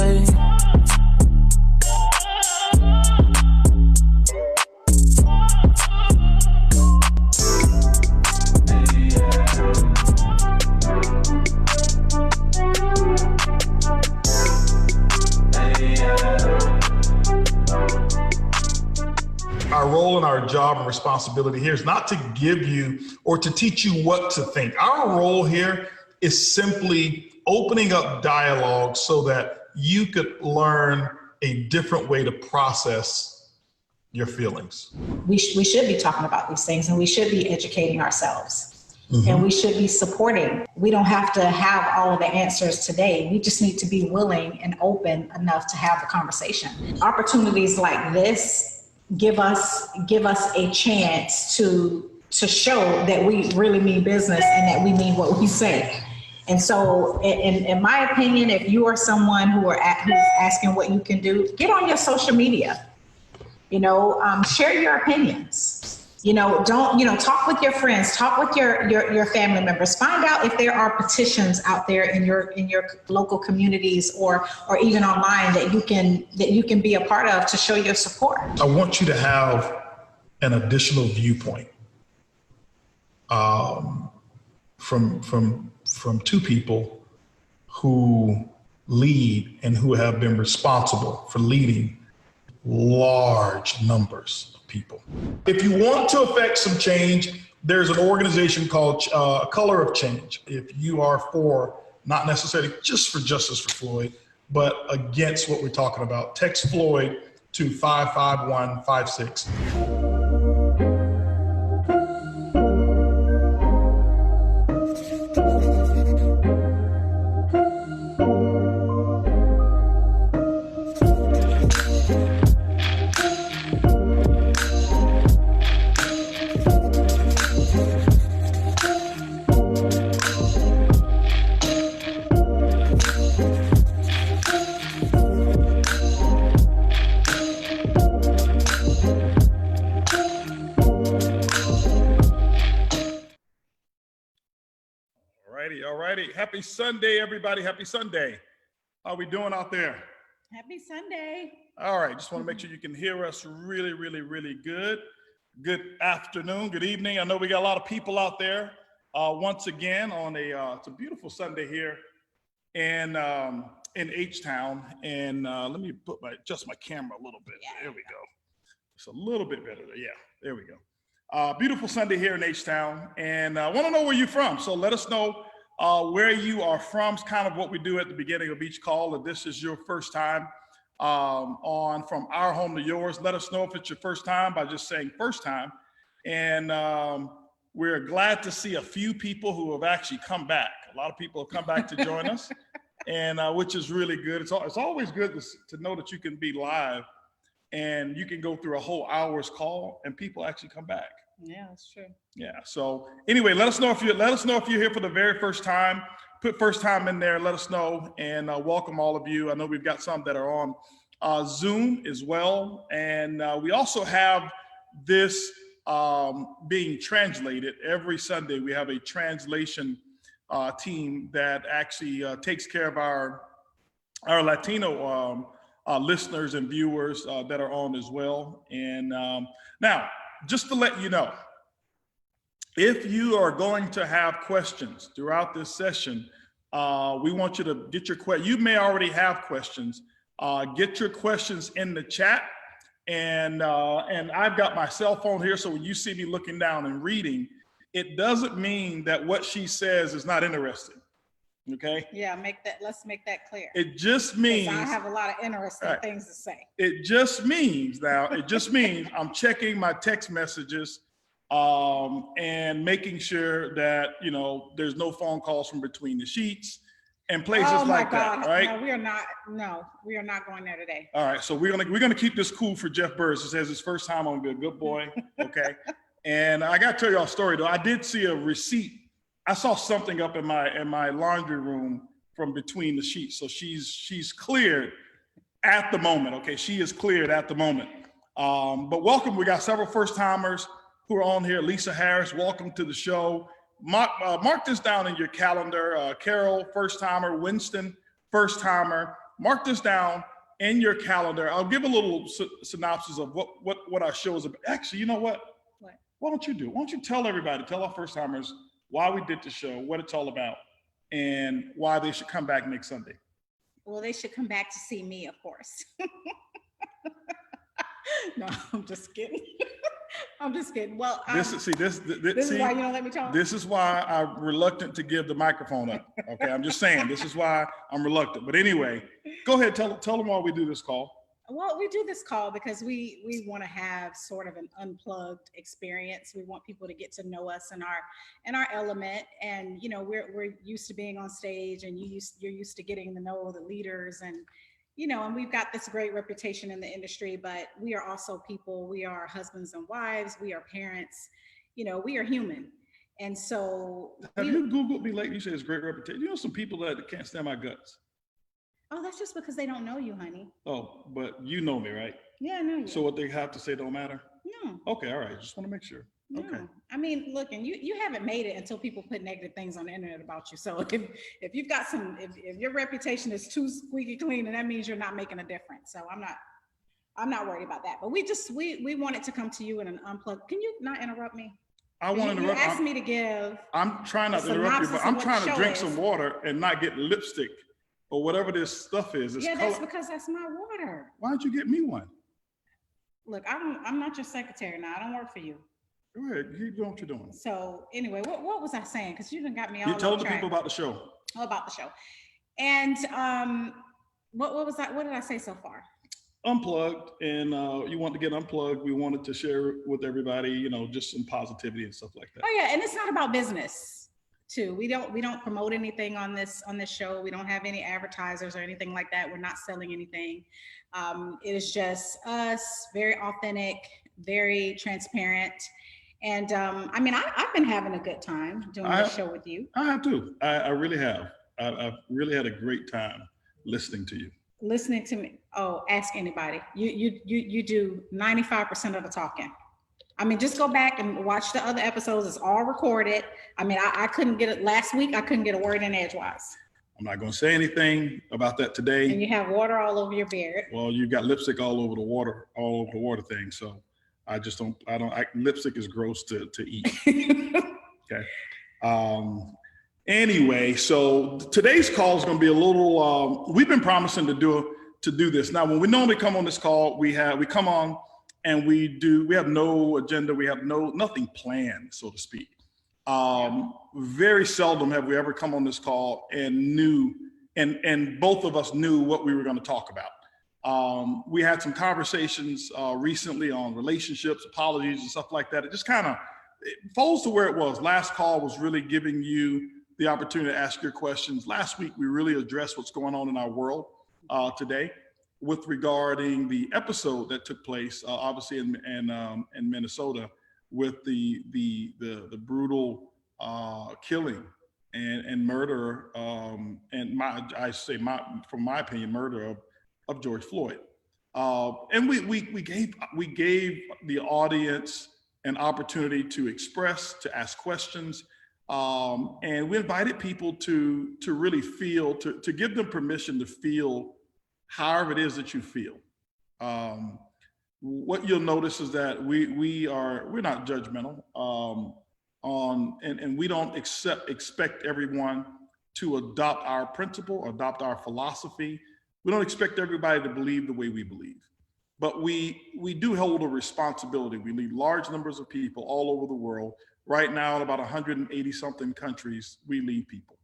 way. Our role and our job and responsibility here is not to give you or to teach you what to think. Our role here is simply opening up dialogue so that you could learn a different way to process your feelings. We should be talking about these things, and we should be educating ourselves. And we should be supporting. We don't have to have all of the answers today. We just need to be willing and open enough to have the conversation. Opportunities like this give us a chance to show that we really mean business and that we mean what we say. And so in my opinion, if you are someone who's asking what you can do, get on your social media, share your opinions. Talk with your friends, talk with your family members, find out if there are petitions out there in your local communities or even online that you can be a part of to show your support. I want you to have an additional viewpoint from two people who lead and who have been responsible for leading large numbers of people. If you want to affect some change, there's an organization called Color of Change. If you are for, not necessarily just for justice for Floyd, but against what we're talking about, text Floyd to 55156. Alrighty. Happy Sunday, everybody. Happy Sunday. How are we doing out there? Happy Sunday. All right. Just want to make sure you can hear us really, really, really good. Good afternoon. Good evening. I know we got a lot of people out there once again on it's a beautiful Sunday here in H-Town. And let me adjust my camera a little bit. Yeah. There we go. It's a little bit better. Yeah, there we go. Beautiful Sunday here in H-Town. And I want to know where you're from. So let us know where you are from. It's kind of what we do at the beginning of each call. If this is your first time on From Our Home to Yours, let us know if it's your first time by just saying first time. And we're glad to see a few people who have actually come back. A lot of people have come back to join us, and which is really good. It's always good to know that you can be live and you can go through a whole hour's call and people actually come back. Yeah, that's true. Yeah. So anyway, let us know if you're here for the very first time. Put first time in there. Let us know, and welcome all of you. I know we've got some that are on Zoom as well, and we also have this being translated every Sunday. We have a translation team that actually takes care of our Latino listeners and viewers that are on as well. And now, just to let you know, if you are going to have questions throughout this session, we want you to get your questions. You may already have questions. Get your questions in the chat. And I've got my cell phone here, so when you see me looking down and reading, it doesn't mean that what she says is not interesting. Okay. Yeah, let's make that clear. It just means I have a lot of interesting things to say. It just means I'm checking my text messages and making sure that, there's no phone calls from between the sheets and places like that. Right? No, we are not going there today. All right. So we're gonna keep this cool for Jeff Burris. It says his first time. I'm gonna be a good boy. Okay. And I gotta tell y'all a story though. I did see a receipt. I saw something up in my laundry room from between the sheets. So she's cleared at the moment. Okay, she is cleared at the moment. But welcome. We got several first timers who are on here. Lisa Harris, welcome to the show. Mark this down in your calendar. Carol, first timer. Winston, first timer. mark this down in your calendar. I'll give a little synopsis of what our show is about. Actually, you know what? What? Why don't you tell everybody, tell our first timers why we did the show, what it's all about, and why they should come back next Sunday. Well, they should come back to see me, of course. No, I'm just kidding. I'm just kidding. Well, this is why you don't let me talk. This is why I'm reluctant to give the microphone up. Okay, I'm just saying, this is why I'm reluctant. But anyway, go ahead, tell them why we do this call. Well, we do this call because we want to have sort of an unplugged experience. We want people to get to know us in our element, and you know, we're used to being on stage, and you're used to getting to know the leaders, and you know, and we've got this great reputation in the industry, but we are also people. We are husbands and wives. We are parents. You know, we are human. And so have you Googled me lately? You say it's great reputation. You know, some people that can't stand my guts. Oh, that's just because they don't know you, honey. Oh, but you know me, right? Yeah, I know you. So what they have to say don't matter? No. Okay, all right. Just want to make sure. No. Okay. I mean, look, and you haven't made it until people put negative things on the internet about you. So if you've got if your reputation is too squeaky clean, then that means you're not making a difference. So I'm not worried about that. But we wanted to come to you in an unplugged. Can you not interrupt me? I want to interrupt. You asked me to give. I'm trying not to interrupt you, but I'm trying to drink some water and not get lipstick or whatever this stuff is. Yeah, that's because that's my water. Why don't you get me one? Look, I'm not your secretary now. I don't work for you. Go ahead, keep doing what you're doing. So anyway, what was I saying? Because you done got me all. You're telling the people about the show. Oh, about the show. And what was that? What did I say so far? Unplugged, and you want to get unplugged. We wanted to share with everybody, you know, just some positivity and stuff like that. Oh yeah, and it's not about business too. We don't promote anything on this show. We don't have any advertisers or anything like that. We're not selling anything. It is just us, very authentic, very transparent. And I mean, I've been having a good time doing this show with you. I have too. I really have. I've really had a great time listening to you. Listening to me. Oh, ask anybody. You do 95% of the talking. I mean, just go back and watch the other episodes. It's all recorded. I mean, I couldn't get it last week. I couldn't get a word in edgewise. I'm not going to say anything about that today. And you have water all over your beard. Well, you've got lipstick all over the water thing. So I just don't, lipstick is gross to eat. Okay. Anyway, so today's call is going to be a little, we've been promising to do this. Now, when we normally come on this call, we come on and we have no agenda. We have nothing planned, so to speak. Very seldom have we ever come on this call and both of us knew what we were going to talk about. We had some conversations recently on relationships, apologies, and stuff like that. It just kind of falls to where it was. Last call was really giving you the opportunity to ask your questions. Last week, we really addressed what's going on in our world today with regarding the episode that took place, obviously in Minnesota, with the brutal killing and murder, from my opinion, murder of George Floyd. And we gave the audience an opportunity to express, to ask questions, and we invited people to really feel, to give them permission to feel however it is that you feel. What you'll notice is that we're not judgmental, and we don't expect everyone to adopt our principle, adopt our philosophy. We don't expect everybody to believe the way we believe, but we do hold a responsibility. We lead large numbers of people all over the world. Right now, in about 180 something countries, we lead people.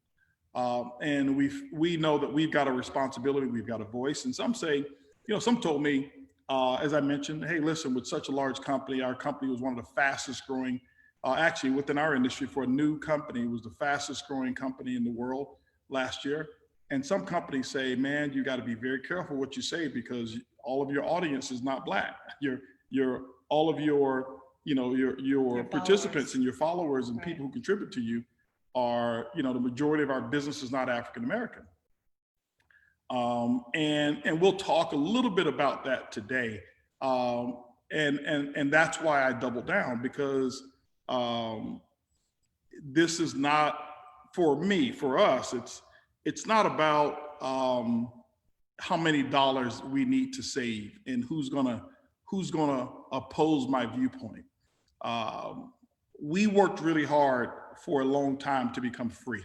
And we know that we've got a responsibility, we've got a voice. And some say, some told me, as I mentioned, hey, listen, with such a large company, our company was one of the fastest growing, actually within our industry for a new company, it was the fastest growing company in the world last year. And some companies say, man, you got to be very careful what you say because all of your audience is not Black. All of your participants and your followers and people who contribute to you are, the majority of our business is not African American. And we'll talk a little bit about that today. And that's why I doubled down, because this is not, for me, for us, it's not about how many dollars we need to save and who's gonna oppose my viewpoint. We worked really hard for a long time to become free.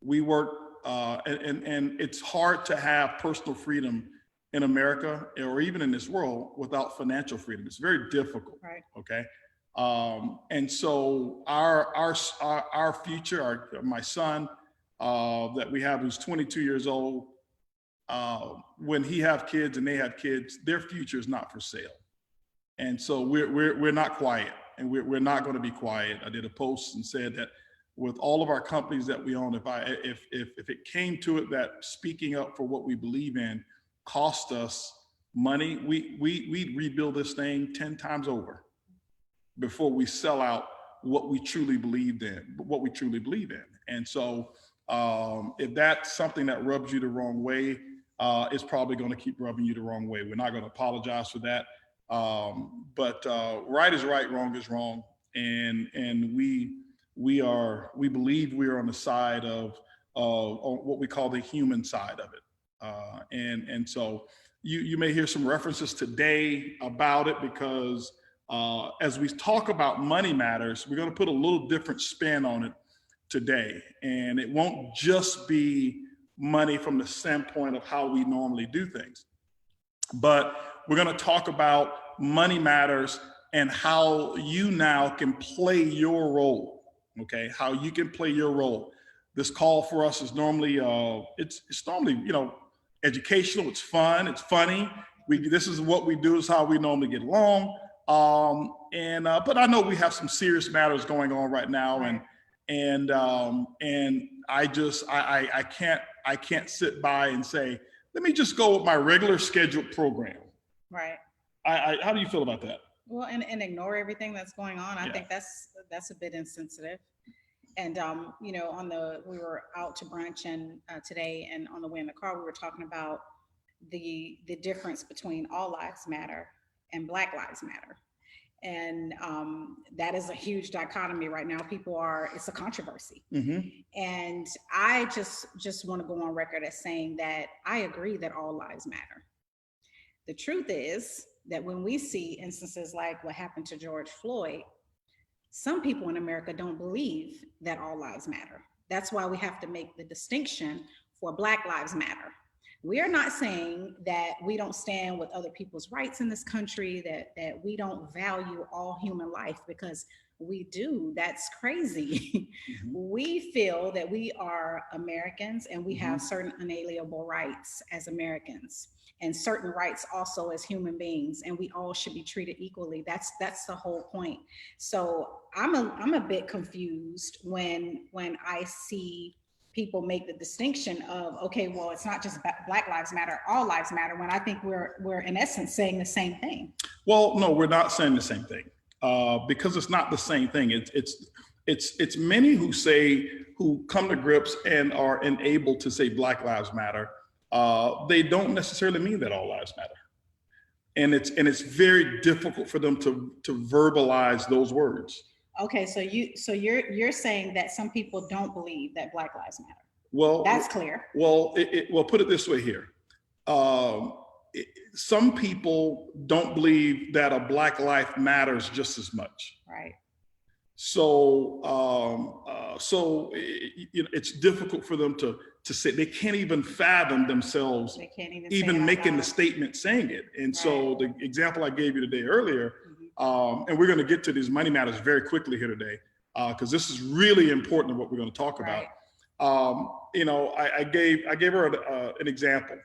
We worked, and it's hard to have personal freedom in America or even in this world without financial freedom. It's very difficult. Right. Okay. And so our future, my son that we have, who's 22 years old, when he have kids and they have kids, their future is not for sale. And so we're not quiet, and we're not going to be quiet. I did a post and said that with all of our companies that we own, if it came to it that speaking up for what we believe in cost us money, we'd rebuild this thing 10 times over before we sell out what we truly believe in. And so if that's something that rubs you the wrong way, it's probably going to keep rubbing you the wrong way. We're not going to apologize for that. But right is right, wrong is wrong. And we believe we are on the side of what we call the human side of it. And so you may hear some references today about it because as we talk about money matters, we're going to put a little different spin on it today. And it won't just be money from the standpoint of how we normally do things, but we're going to talk about money matters and how you now can play your role. Okay, how you can play your role. This call for us is normally it's normally, educational. It's fun. It's funny. This is what we do. Is how we normally get along. But I know we have some serious matters going on right now, and I can't sit by and say, let me just go with my regular scheduled program. Right. How do you feel about that? Well, and ignore everything that's going on. I think that's a bit insensitive. And we were out to brunch and today, and on the way in the car, we were talking about the difference between all lives matter and Black Lives Matter. And that is a huge dichotomy right now. It's a controversy. Mm-hmm. And I just want to go on record as saying that I agree that all lives matter. The truth is that when we see instances like what happened to George Floyd, some people in America don't believe that all lives matter. That's why we have to make the distinction for Black Lives Matter. We are not saying that we don't stand with other people's rights in this country, that we don't value all human life, because we do. That's crazy. Mm-hmm. We feel that we are Americans and we have certain unalienable rights as Americans, and certain rights also as human beings, and we all should be treated equally. That's the whole point. So I'm a bit confused when I see people make the distinction of, okay, well, it's not just Black Lives Matter, all lives matter, when I think we're in essence saying the same thing. Well, no, we're not saying the same thing because it's not the same thing. It's many who come to grips and are enabled to say Black Lives Matter. They don't necessarily mean that all lives matter. And it's very difficult for them to verbalize those words. Okay, so you're saying that some people don't believe that Black Lives Matter. Well, that's clear. Well, put it this way here. Some people don't believe that a Black life matters just as much. Right. So it's difficult for them to say. They can't even fathom themselves. They can't even making the statement saying it. And right. So the example I gave you today earlier. And we're going to get to these money matters very quickly here today, because this is really important to what we're going to talk about. I gave her an example.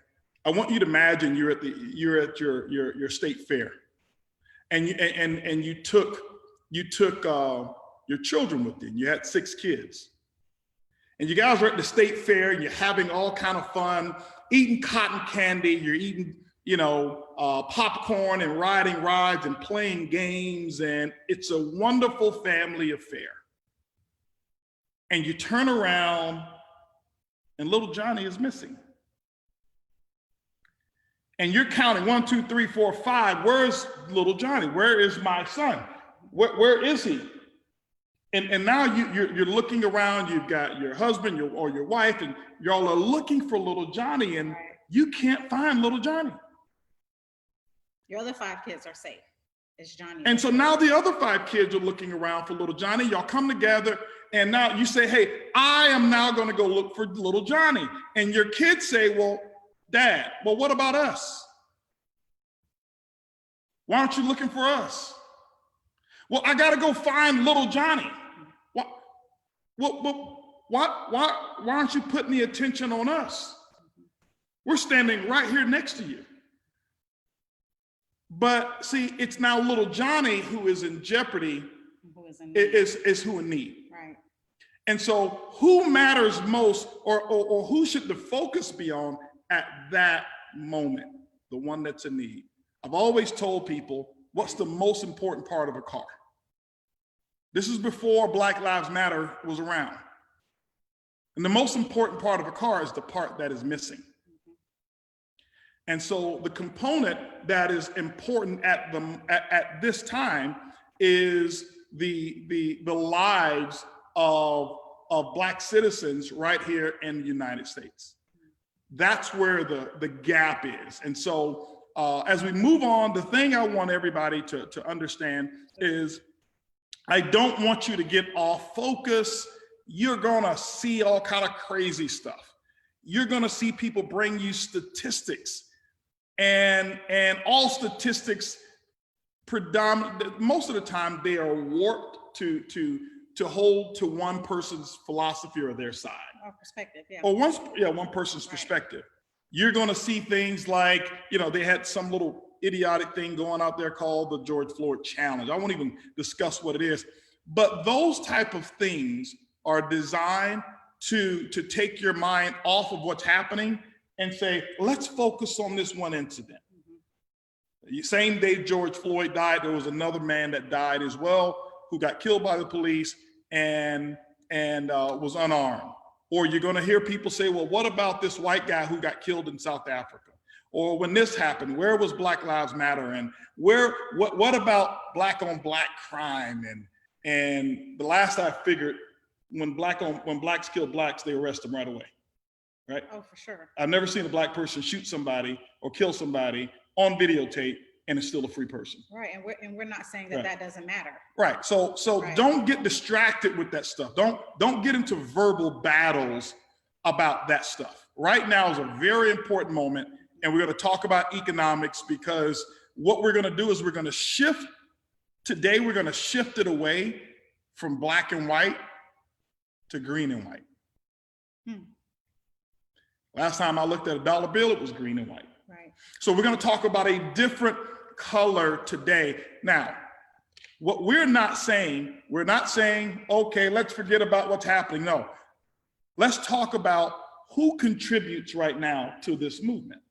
I want you to imagine you're at your state fair, and you took your children with you. And you had 6 kids, and you guys are at the state fair, and you're having all kind of fun, eating cotton candy. You're eating popcorn and riding rides and playing games, and it's a wonderful family affair. And you turn around and little Johnny is missing. And you're counting 1, 2, 3, 4, 5. Where's little Johnny? Where is my son? Where is he? And now you're looking around. You've got your husband or your wife, and y'all are looking for little Johnny. And you can't find little Johnny. Your other 5 kids are safe. It's Johnny. And so now the other 5 kids are looking around for little Johnny. Y'all come together and now you say, hey, I am now going to go look for little Johnny. And your kids say, well, Dad, well, what about us? Why aren't you looking for us? Well, I got to go find little Johnny. Why aren't you putting the attention on us? We're standing right here next to you. But see, it's now little Johnny who is in jeopardy, is who in need. Right. And so who matters most, or who should the focus be on at that moment? The one that's in need. I've always told people, what's the most important part of a car? This is before Black Lives Matter was around. And the most important part of a car is the part that is missing. And so the component that is important at this time is the lives of Black citizens right here in the United States. That's where the gap is. And so as we move on, the thing I want everybody to understand is I don't want you to get off focus. You're gonna see all kind of crazy stuff. You're gonna see people bring you statistics, and all statistics most of the time they are warped to hold to one person's philosophy or their side. Or perspective, yeah. Or one person's perspective. You're gonna see things like, they had some little idiotic thing going out there called the George Floyd Challenge. I won't even discuss what it is, but those type of things are designed to take your mind off of what's happening and say, let's focus on this one incident. The same day George Floyd died, there was another man that died as well, who got killed by the police and was unarmed. Or you're gonna hear people say, well, what about this white guy who got killed in South Africa? Or when this happened, where was Black Lives Matter? And what about Black on Black crime? And the last I figured, when Blacks kill Blacks, they arrest them right away, right? Oh, for sure. I've never seen a Black person shoot somebody or kill somebody on videotape and it's still a free person. Right, and we're not saying that that doesn't matter. Right, so Right. Don't get distracted with that stuff. Don't get into verbal battles about that stuff. Right now is a very important moment, and we're gonna talk about economics, because what we're gonna do is we're gonna shift it away from black and white to green and white. Last time I looked at a dollar bill, it was green and white. Right. So we're gonna talk about a different color today. Now, what we're not saying, okay, let's forget about what's happening. No, let's talk about who contributes right now to this movement.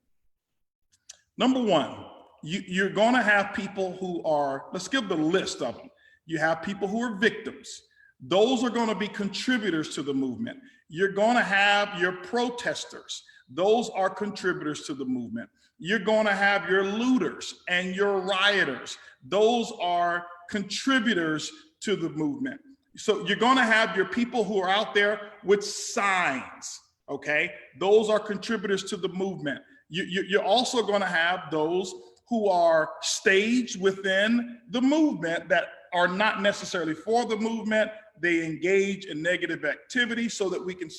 Number one, you're gonna have people who are, let's give the list of them. You have people who are victims. Those are gonna be contributors to the movement. You're gonna have your protesters. Those are contributors to the movement. You're gonna have your looters and your rioters. Those are contributors to the movement. So you're gonna have your people who are out there with signs, okay? Those are contributors to the movement. You're also gonna have those who are staged within the movement that are not necessarily for the movement. They engage in negative activity so that we can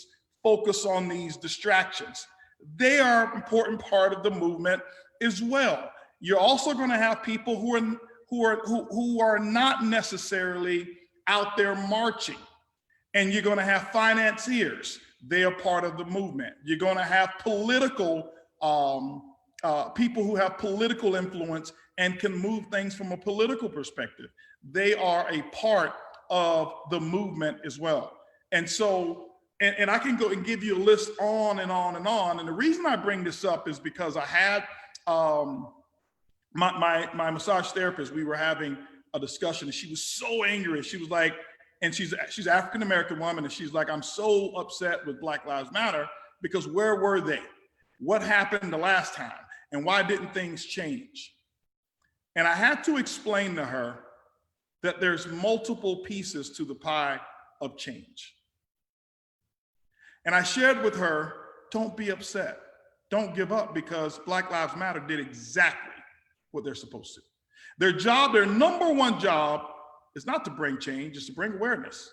focus on these distractions. They are an important part of the movement as well. You're also going to have people who are not necessarily out there marching, and you're going to have financiers. They are part of the movement. You're going to have political people who have political influence and can move things from a political perspective. They are a part of the movement as well. And so, and I can go and give you a list on and on and on. And the reason I bring this up is because I had my massage therapist, we were having a discussion, and she was so angry. She was like, and she's an African-American woman, and she's like, I'm so upset with Black Lives Matter because where were they? What happened the last time? And why didn't things change? And I had to explain to her that there's multiple pieces to the pie of change. And I shared with her, don't be upset. don't give up, because Black Lives Matter did exactly what they're supposed to. Their job, their number one job, is not to bring change, it's to bring awareness.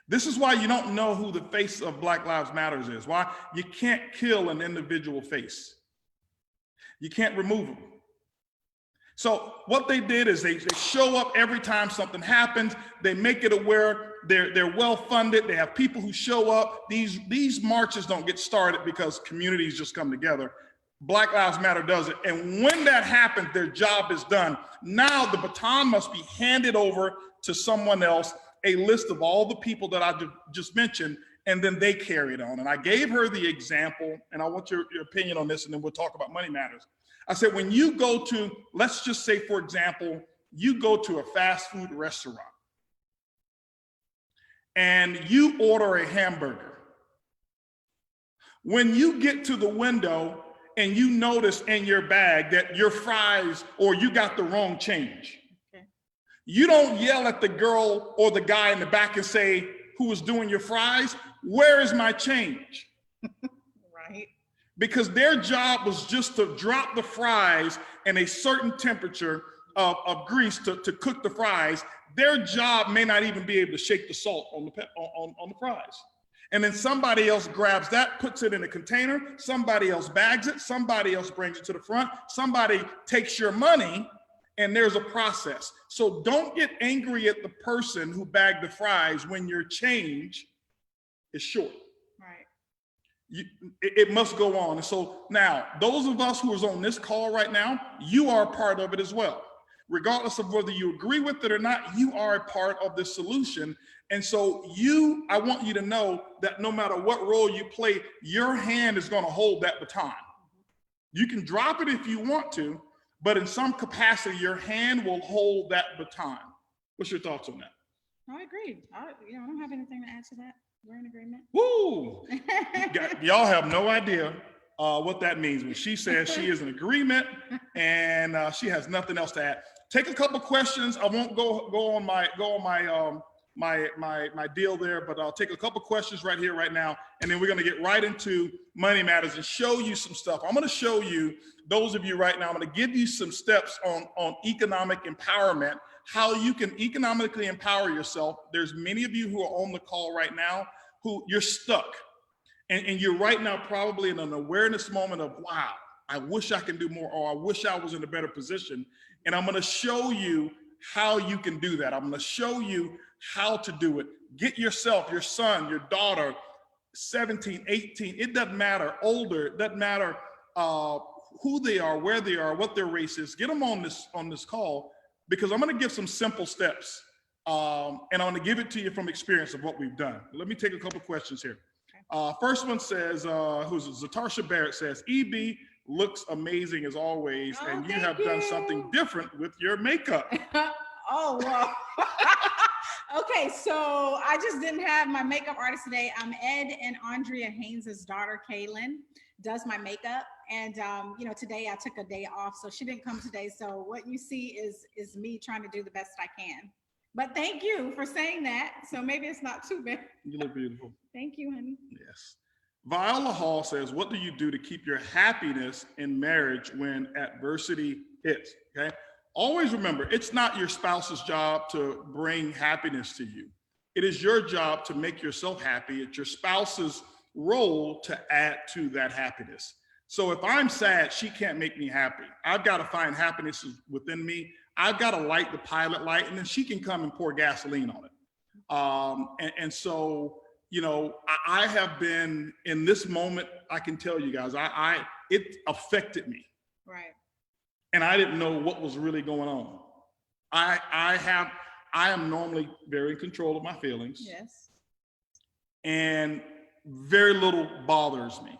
This is why you don't know who the face of Black Lives Matters is. Why? You can't kill an individual face. You can't remove them. So what they did is they show up every time something happens. They make it aware. They're well funded. They have people who show up. These marches don't get started because communities just come together. Black Lives Matter does it. And when that happens, their job is done. Now the baton must be handed over to someone else, a list of all the people that I just mentioned, and then they carry it on. And I gave her the example, and I want your opinion on this, and then we'll talk about money matters. I said, when you go to, let's just say, for example, you go to a fast food restaurant and you order a hamburger. When you get to the window and you notice in your bag that your fries, or you got the wrong change, okay, you don't yell at the girl or the guy in the back and say, who was doing your fries, where is my change? Right. Because their job was just to drop the fries in a certain temperature of grease to cook the fries. Their job may not even be able to shake the salt on the fries. And then somebody else grabs that, puts it in a container, somebody else bags it, somebody else brings it to the front, somebody takes your money, and there's a process. So don't get angry at the person who bagged the fries when your change is short. It must go on. And so now, those of us who is on this call right now, you are a part of it as well. Regardless of whether you agree with it or not, you are a part of the solution. And so I want you to know that no matter what role you play, your hand is going to hold that baton. You can drop it if you want to, but in some capacity, your hand will hold that baton. What's your thoughts on that? I agree. I don't have anything to add to that. We're in agreement. Woo! Y'all have no idea what that means when she says she is in agreement and she has nothing else to add. Take a couple questions. I won't go on my deal there, but I'll take a couple questions right here, right now, and then we're going to get right into money matters and show you some stuff. I'm going to show you, those of you right now, I'm going to give you some steps on economic empowerment, how you can economically empower yourself. There's many of you who are on the call right now who you're stuck. And you're right now probably in an awareness moment of, wow, I wish I can do more, or I wish I was in a better position. And I'm going to show you how you can do that. I'm going to show you how to do it. Get yourself, your son, your daughter, 17, 18, it doesn't matter, older, it doesn't matter who they are, where they are, what their race is. Get them on this call, because I'm going to give some simple steps, and I'm going to give it to you from experience of what we've done. Let me take a couple questions here. First one says, Zatarsha Barrett says, EB looks amazing as always, and you have done something different with your makeup. Oh, wow. Okay, so I just didn't have my makeup artist today. Ed and Andrea Haynes' daughter, Kaylin, does my makeup. And, today I took a day off, so she didn't come today. So what you see is me trying to do the best I can. But thank you for saying that. So maybe it's not too bad. You look beautiful. Thank you, honey. Yes. Viola Hall says, what do you do to keep your happiness in marriage when adversity hits? Okay. Always remember, it's not your spouse's job to bring happiness to you. It is your job to make yourself happy. It's your spouse's role to add to that happiness. So if I'm sad, she can't make me happy. I've got to find happiness within me. I've got to light the pilot light, and then she can come and pour gasoline on it. So, I have been in this moment. I can tell you guys, it affected me. Right. And I didn't know what was really going on. I am normally very in control of my feelings. Yes. And very little bothers me.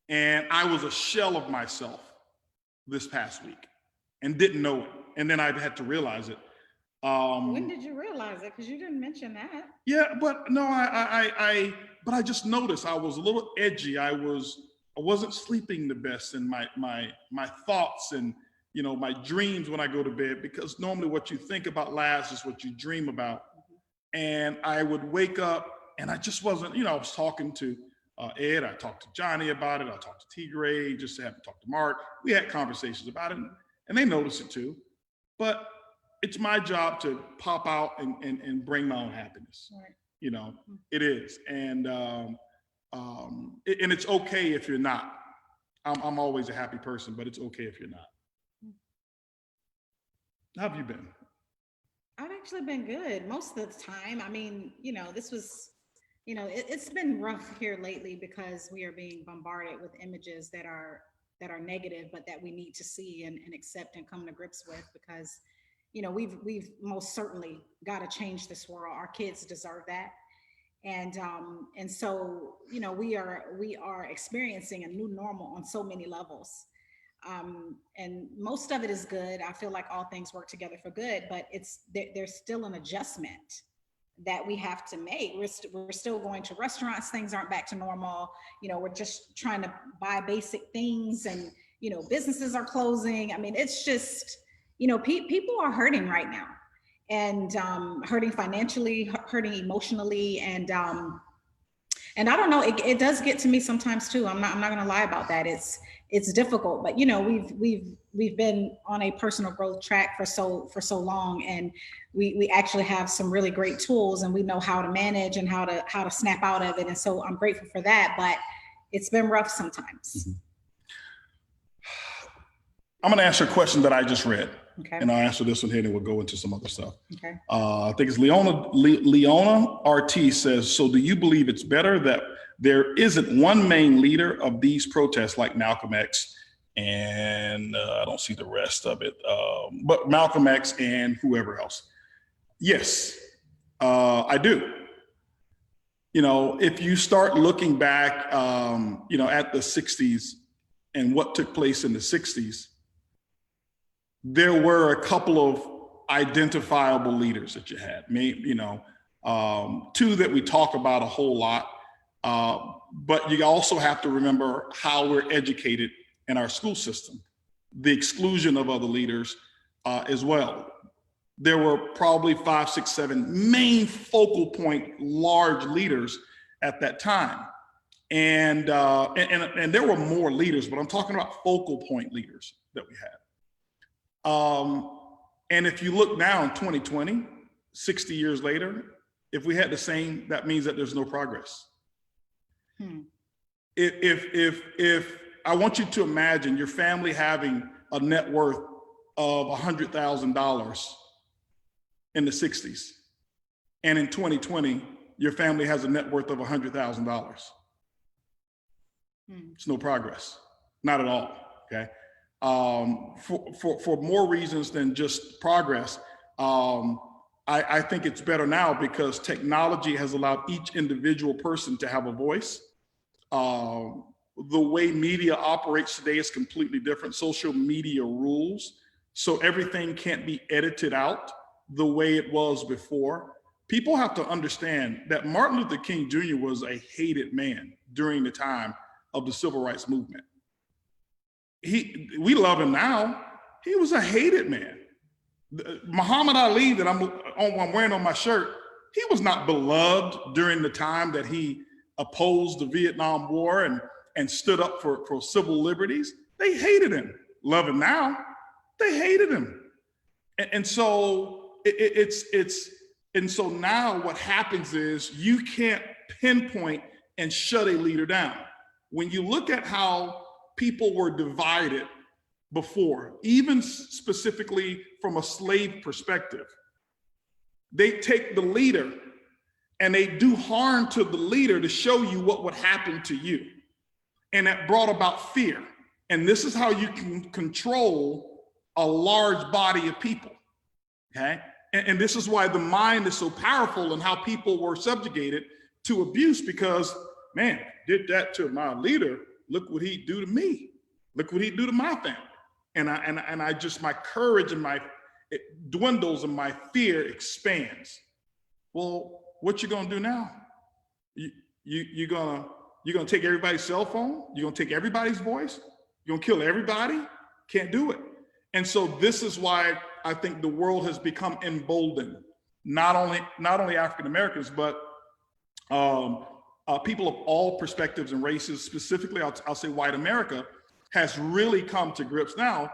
And I was a shell of myself this past week and didn't know it. And then I had to realize it. When did you realize it? Because you didn't mention that. Yeah, but no, but I just noticed I was a little edgy. I wasn't sleeping the best, and my thoughts and my dreams when I go to bed, because normally what you think about last is what you dream about. And I would wake up and I just wasn't, I was talking to Ed, I talked to Johnny about it, I talked to Tigray, just happened to talk to Mark. We had conversations about it, and they noticed it too. But it's my job to pop out and bring my own happiness. Right. You know, it is. And it's okay if you're not. I'm always a happy person, but it's okay if you're not. How have you been? I've actually been good most of the time. I mean, you know, this was, you know, it's been rough here lately because we are being bombarded with images that are negative, but that we need to see and accept and come to grips with, because, you know, we've most certainly got to change this world. Our kids deserve that. And so, you know, we are experiencing a new normal on so many levels. And most of it is good. I feel like all things work together for good, but there's still an adjustment that we have to make. We're still going to restaurants. Things aren't back to normal. You know, we're just trying to buy basic things, and, you know, businesses are closing. I mean, it's just, you know, people are hurting right now, and hurting financially, hurting emotionally. And I don't know, it does get to me sometimes too. I'm not gonna lie about that. It's difficult, but, you know, we've been on a personal growth track for so long, and we actually have some really great tools, and we know how to manage and how to snap out of it. And so I'm grateful for that, but it's been rough sometimes. Mm-hmm. I'm gonna answer a question that I just read. Okay. And I'll answer this one here, and we'll go into some other stuff. Okay. I think it's Leona RT says, so do you believe it's better that there isn't one main leader of these protests like Malcolm X, and I don't see the rest of it, but Malcolm X and whoever else? Yes, I do. You know, if you start looking back, you know, at the 60s and what took place in the 60s, there were a couple of identifiable leaders that you had. Maybe, you know, two that we talk about a whole lot, but you also have to remember how we're educated in our school system, the exclusion of other leaders as well. There were probably 5, 6, 7 main focal point large leaders at that time. And there were more leaders, but I'm talking about focal point leaders that we had. And if you look now in 2020, 60 years later, if we had the same, that means that there's no progress. If I want you to imagine your family having a net worth of $100,000 in the 60s, and in 2020, your family has a net worth of $100,000. It's no progress, not at all, okay? For more reasons than just progress, I think it's better now because technology has allowed each individual person to have a voice. The way media operates today is completely different. Social media rules, so everything can't be edited out the way it was before. People have to understand that Martin Luther King Jr. was a hated man during the time of the civil rights movement. We love him now. He was a hated man. Muhammad Ali that I'm wearing on my shirt, he was not beloved during the time that he opposed the Vietnam War and stood up for civil liberties. They hated him. Love him now. They hated him. And so so now what happens is you can't pinpoint and shut a leader down. When you look at how people were divided before, even specifically from a slave perspective, they take the leader and they do harm to the leader to show you what would happen to you. And that brought about fear. And this is how you can control a large body of people, okay? And this is why the mind is so powerful and how people were subjugated to abuse, because, man, did that to my leader, look what he'd do to me. Look what he'd do to my family. And I just, my courage and it dwindles and my fear expands. Well, what you gonna do now? You're gonna take everybody's cell phone? You're gonna take everybody's voice? You're gonna kill everybody? Can't do it. And so this is why I think the world has become emboldened. Not only African Americans, but people of all perspectives and races, specifically, I'll say white America, has really come to grips now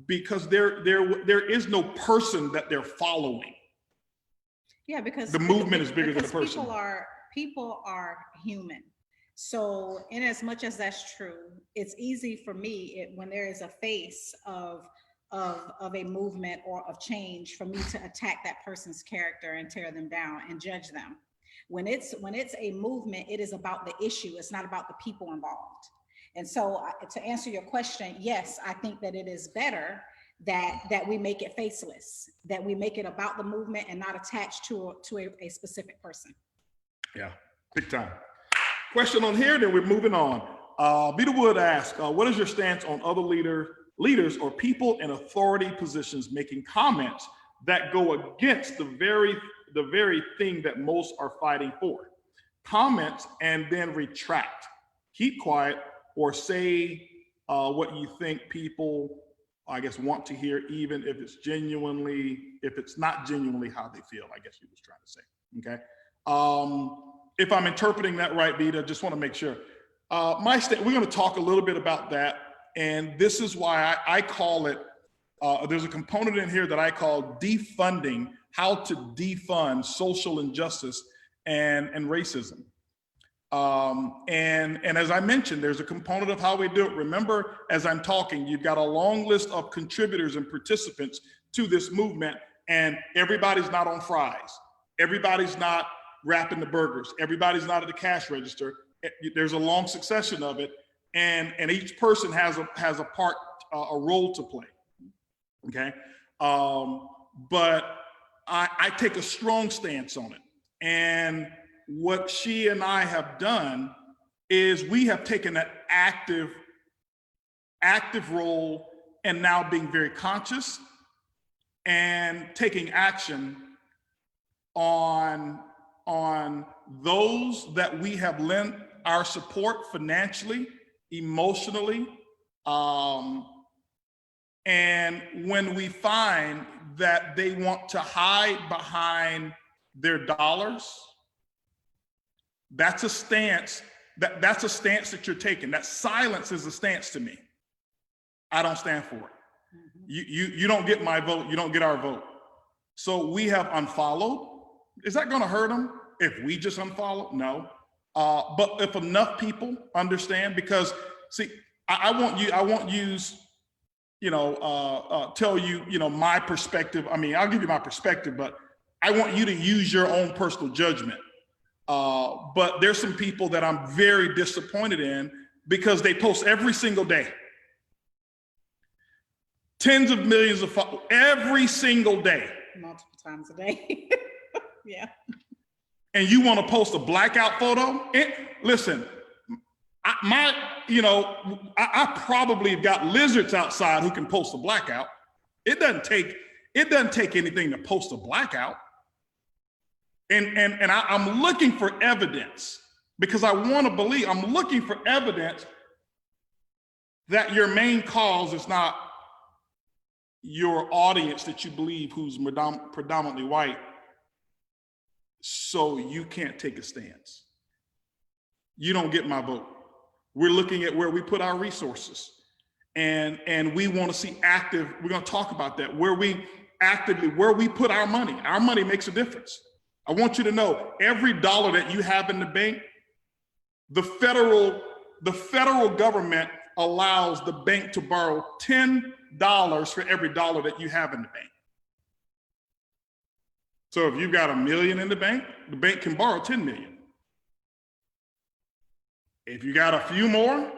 because there is no person that they're following. Yeah, because the movement is bigger than a person. People are human. So in as much as that's true, it's easy for me when there is a face of a movement or of change for me to attack that person's character and tear them down and judge them. When it's a movement, it is about the issue. It's not about the people involved. And so to answer your question, yes, I think that it is better that we make it faceless, that we make it about the movement and not attached to a specific person. Yeah, big time. Question on here, then we're moving on. Vita Wood asks, what is your stance on other leaders or people in authority positions making comments that go against the very thing that most are fighting for? Comments and then retract, keep quiet, or say what you think people, I guess, want to hear, even if it's not genuinely how they feel, I guess he was trying to say, okay? If I'm interpreting that right, Vita, just want to make sure. We're going to talk a little bit about that, and this is why I call it, there's a component in here that I call defunding, how to defund social injustice and racism. And as I mentioned, there's a component of how we do it. Remember, as I'm talking, you've got a long list of contributors and participants to this movement, and everybody's not on fries. Everybody's not wrapping the burgers. Everybody's not at the cash register. There's a long succession of it, and each person has a part, a role to play. Okay, but I take a strong stance on it, and what she and I have done is we have taken an active role and now being very conscious and taking action on those that we have lent our support financially, emotionally, and when we find that they want to hide behind their dollars, that's a stance that you're taking. That silence is a stance to me. I don't stand for it. You don't get my vote, you don't get our vote. So we have unfollowed. Is that gonna hurt them if we just unfollow? No. But if enough people understand, because see, I won't use, tell you, my perspective. I mean, I'll give you my perspective, but I want you to use your own personal judgment. But there's some people that I'm very disappointed in because they post every single day. Tens of millions of followers every single day. Multiple times a day. Yeah. And you want to post a blackout photo? Listen, I probably have got lizards outside who can post a blackout. It doesn't take anything to post a blackout. And I'm looking for evidence because I want to believe. I'm looking for evidence that your main cause is not your audience that you believe who's predominantly white, so you can't take a stance. You don't get my vote. We're looking at where we put our resources, and we want to see active. We're going to talk about that, where we put our money. Our money makes a difference. I want you to know, every dollar that you have in the bank, the federal government allows the bank to borrow $10 for every dollar that you have in the bank. So if you've got $1 million in the bank can borrow 10 million. If you got a few more,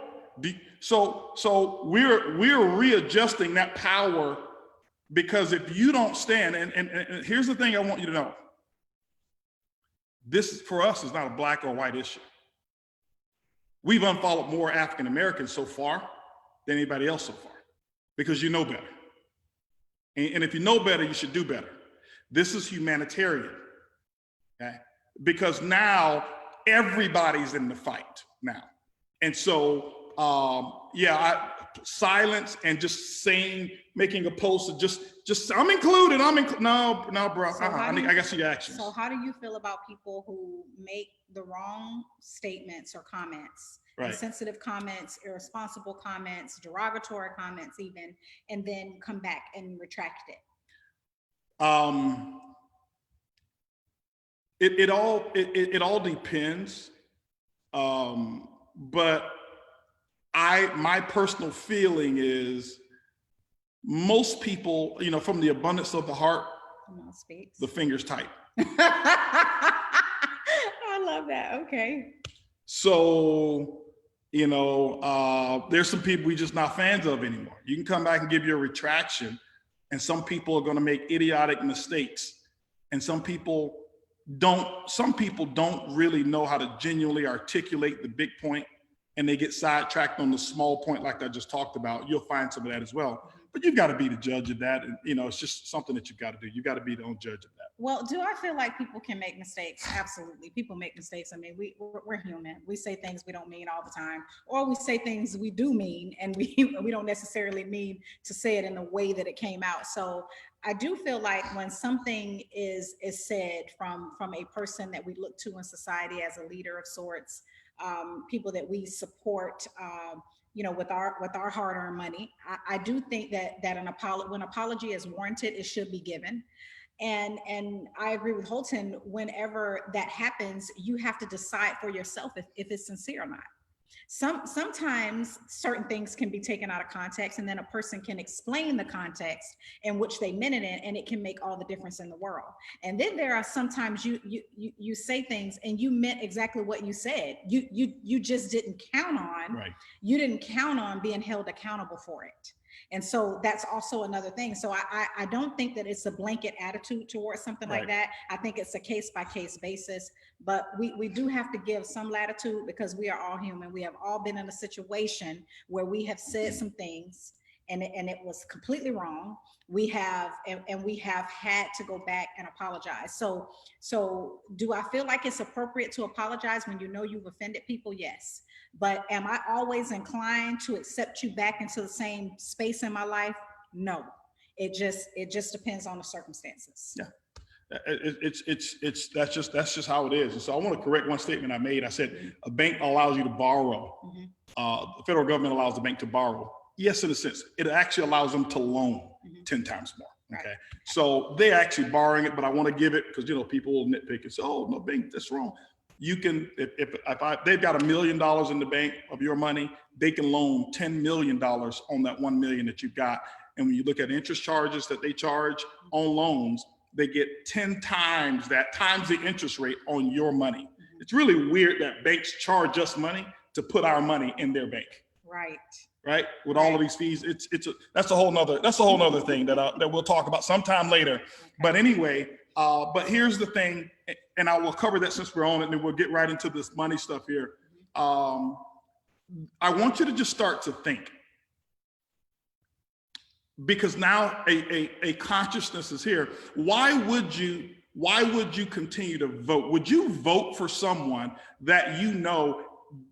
so we're readjusting that power, because if you don't stand, and here's the thing I want you to know. This, for us, is not a black or white issue. We've unfollowed more African Americans so far than anybody else so far, because you know better. And if you know better, you should do better. This is humanitarian, okay? Because now everybody's in the fight now. And so, silence and just making a post of just I'm included. No, bro. So I guess you actions. So how do you feel about people who make the wrong statements or comments, right, insensitive comments, irresponsible comments, derogatory comments even, and then come back and retract it? It all depends. But my personal feeling is most people, from the abundance of the heart, the fingers type. I love that. Okay. So, there's some people we just not fans of anymore. You can come back and give your retraction, and some people are going to make idiotic mistakes, and some people don't really know how to genuinely articulate the big point, and they get sidetracked on the small point like I just talked about. You'll find some of that as well. But you've got to be the judge of that. And, it's just something that you've got to do. You got to be the own judge of that. Well, do I feel like people can make mistakes? Absolutely. People make mistakes. I mean, we're human. We say things we don't mean all the time, or we say things we do mean, and we don't necessarily mean to say it in the way that it came out. So I do feel like when something is said from a person that we look to in society as a leader of sorts, people that we support, with our hard-earned money, I do think that when apology is warranted, it should be given. And I agree with Holton. Whenever that happens, you have to decide for yourself if it's sincere or not. Sometimes certain things can be taken out of context, and then a person can explain the context in which they meant it in, and it can make all the difference in the world. And then there are sometimes you say things and you meant exactly what you said. You just didn't count on. Right. You didn't count on being held accountable for it. And so that's also another thing. So I don't think that it's a blanket attitude towards something right. like that. I think it's a case-by-case basis, but we do have to give some latitude because we are all human. We have all been in a situation where we have said some things and it was completely wrong. We have had to go back and apologize. So do I feel like it's appropriate to apologize when you know you've offended people? Yes. But am I always inclined to accept you back into the same space in my life? No. It just depends on the circumstances. Yeah. That's just how it is. And so I want to correct one statement I made. I said a bank allows you to borrow. Mm-hmm. The federal government allows the bank to borrow. Yes, in a sense, it actually allows them to loan 10 times more. Okay. Right. So they're actually borrowing it, but I want to give it because, people will nitpick and say, oh, no, bank, that's wrong. You can, if they've got $1 million in the bank of your money, they can loan $10 million on that 1 million that you've got. And when you look at interest charges that they charge on loans, they get 10 times that, times the interest rate on your money. It's really weird that banks charge us money to put our money in their bank. Right. With all of these fees, that's a whole nother thing that we'll talk about sometime later. Okay. But anyway, but here's the thing, and I will cover that since we're on it, and then we'll get right into this money stuff here. I want you to just start to think, because now a consciousness is here. Why would you continue to vote? Would you vote for someone that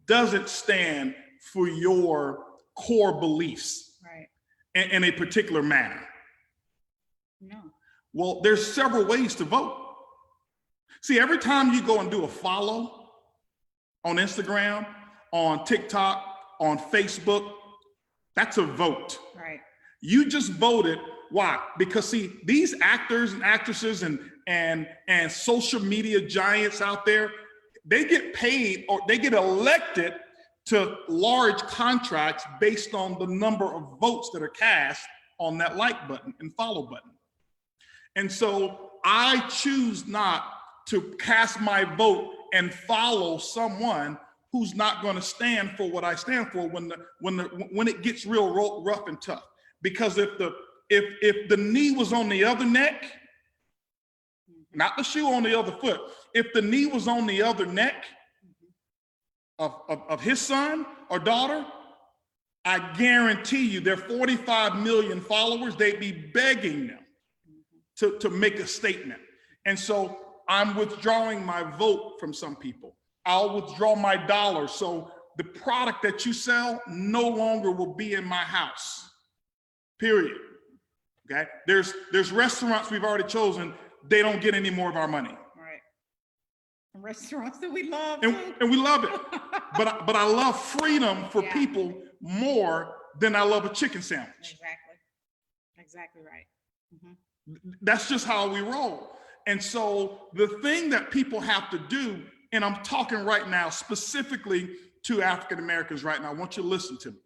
doesn't stand for your core beliefs in a particular manner? No. Well, there's several ways to vote. See, every time you go and do a follow on Instagram, on TikTok, on Facebook, that's a vote. Right. You just voted. Why? Because see, these actors and actresses and social media giants out there, they get paid or they get elected to large contracts based on the number of votes that are cast on that like button and follow button. And so I choose not to cast my vote and follow someone who's not going to stand for what I stand for when it gets real rough and tough. Because if the knee was on the other neck, not the shoe on the other foot, if the knee was on the other neck of his son or daughter, I guarantee you their 45 million followers, they'd be begging them to make a statement. And so I'm withdrawing my vote from some people. I'll withdraw my dollar. So the product that you sell no longer will be in my house, period. Okay, there's restaurants we've already chosen, they don't get any more of our money. Right. And restaurants that we love and we love it. but I love freedom for people more than I love a chicken sandwich. Exactly right. That's just how we roll. And so the thing that people have to do, and I'm talking right now specifically to African Americans right now, I want you to listen to me.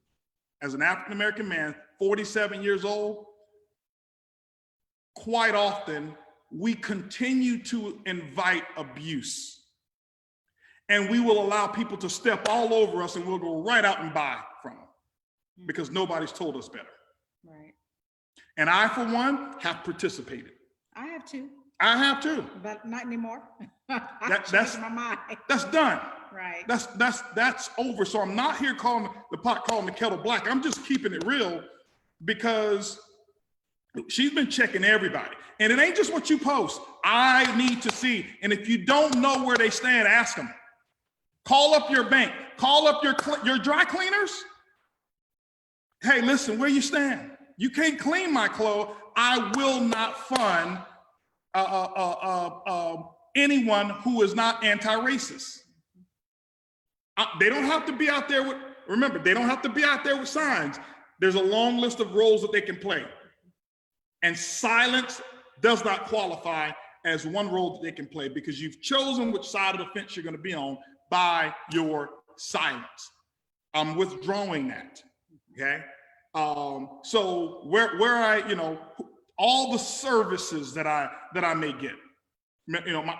As an African American man, 47 years old, quite often we continue to invite abuse. And we will allow people to step all over us and we'll go right out and buy from them because nobody's told us better. Right. And I, for one, have participated. I have too. I have too. But not anymore. That's my mind. That's done. Right. That's over. So I'm not here calling the pot calling the kettle black. I'm just keeping it real because she's been checking everybody. And it ain't just what you post. I need to see. And if you don't know where they stand, ask them. Call up your bank. Call up your dry cleaners. Hey, listen, where you stand? You can't clean my clothes. I will not fund anyone who is not anti-racist. They don't have to be out there with, remember, they don't have to be out there with signs. There's a long list of roles that they can play. And silence does not qualify as one role that they can play because you've chosen which side of the fence you're going to be on by your silence. I'm withdrawing that, okay? So where I, all the services that I may get,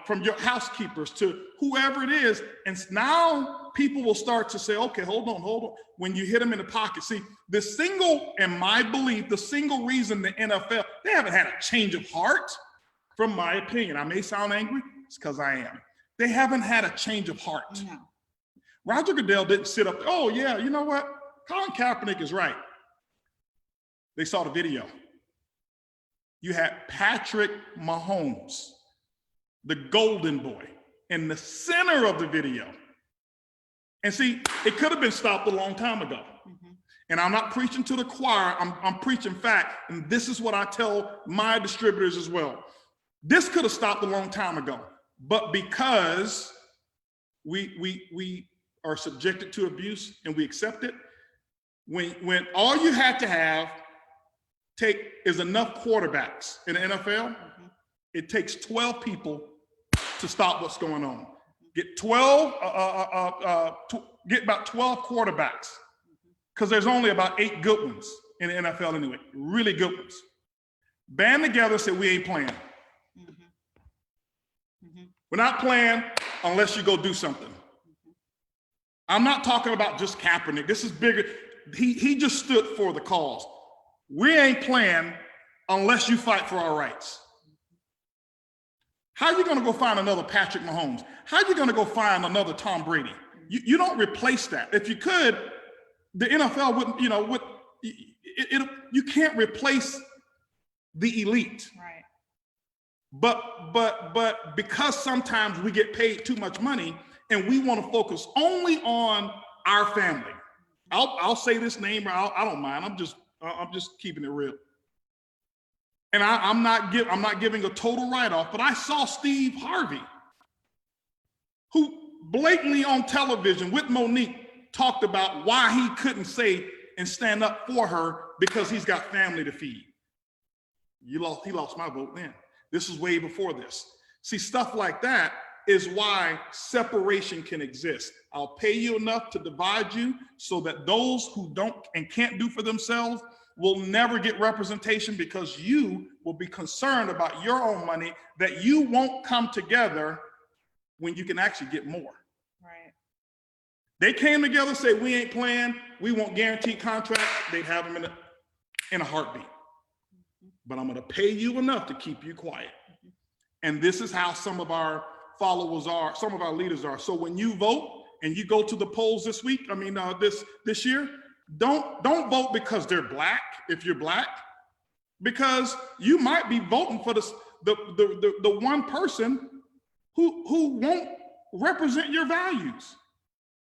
from your housekeepers to whoever it is, and now people will start to say, okay, hold on. When you hit them in the pocket, see, in my belief, the single reason the NFL, they haven't had a change of heart, from my opinion. I may sound angry, it's because I am. They haven't had a change of heart. No. Roger Goodell didn't sit up, oh yeah, you know what? Colin Kaepernick is right. They saw the video. You had Patrick Mahomes, the golden boy, in the center of the video. And see, it could have been stopped a long time ago. And I'm not preaching to the choir, I'm preaching fact. And this is what I tell my distributors as well. This could have stopped a long time ago, but because we are subjected to abuse and we accept it, when all you had to have is enough quarterbacks in the NFL, it takes 12 people to stop what's going on. Get about 12 quarterbacks, because there's only about 8 good ones in the NFL anyway, really good ones. Band together and say, we ain't playing. We're not playing unless you go do something. I'm not talking about just Kaepernick. This is bigger. He just stood for the cause. We ain't playing unless you fight for our rights. How are you going to go find another Patrick Mahomes? How are you going to go find another Tom Brady? You don't replace that. If you could, the NFL wouldn't, you can't replace the elite. Right. But because sometimes we get paid too much money and we want to focus only on our family. I'll say this name, I don't mind. I'm just keeping it real. And I'm not giving a total write-off, but I saw Steve Harvey, who blatantly on television with Monique talked about why he couldn't say and stand up for her because he's got family to feed. He lost my vote then. This is way before this. See, stuff like that is why separation can exist. I'll pay you enough to divide you so that those who don't and can't do for themselves will never get representation because you will be concerned about your own money, that you won't come together when you can actually get more. Right. They came together and said, we ain't playing, we want guaranteed contract, they'd have them in a heartbeat. But I'm gonna pay you enough to keep you quiet. And this is how some of our followers are, some of our leaders are. So when you vote and you go to the polls this week, this year, don't vote because they're black, if you're black, because you might be voting for the one person who won't represent your values.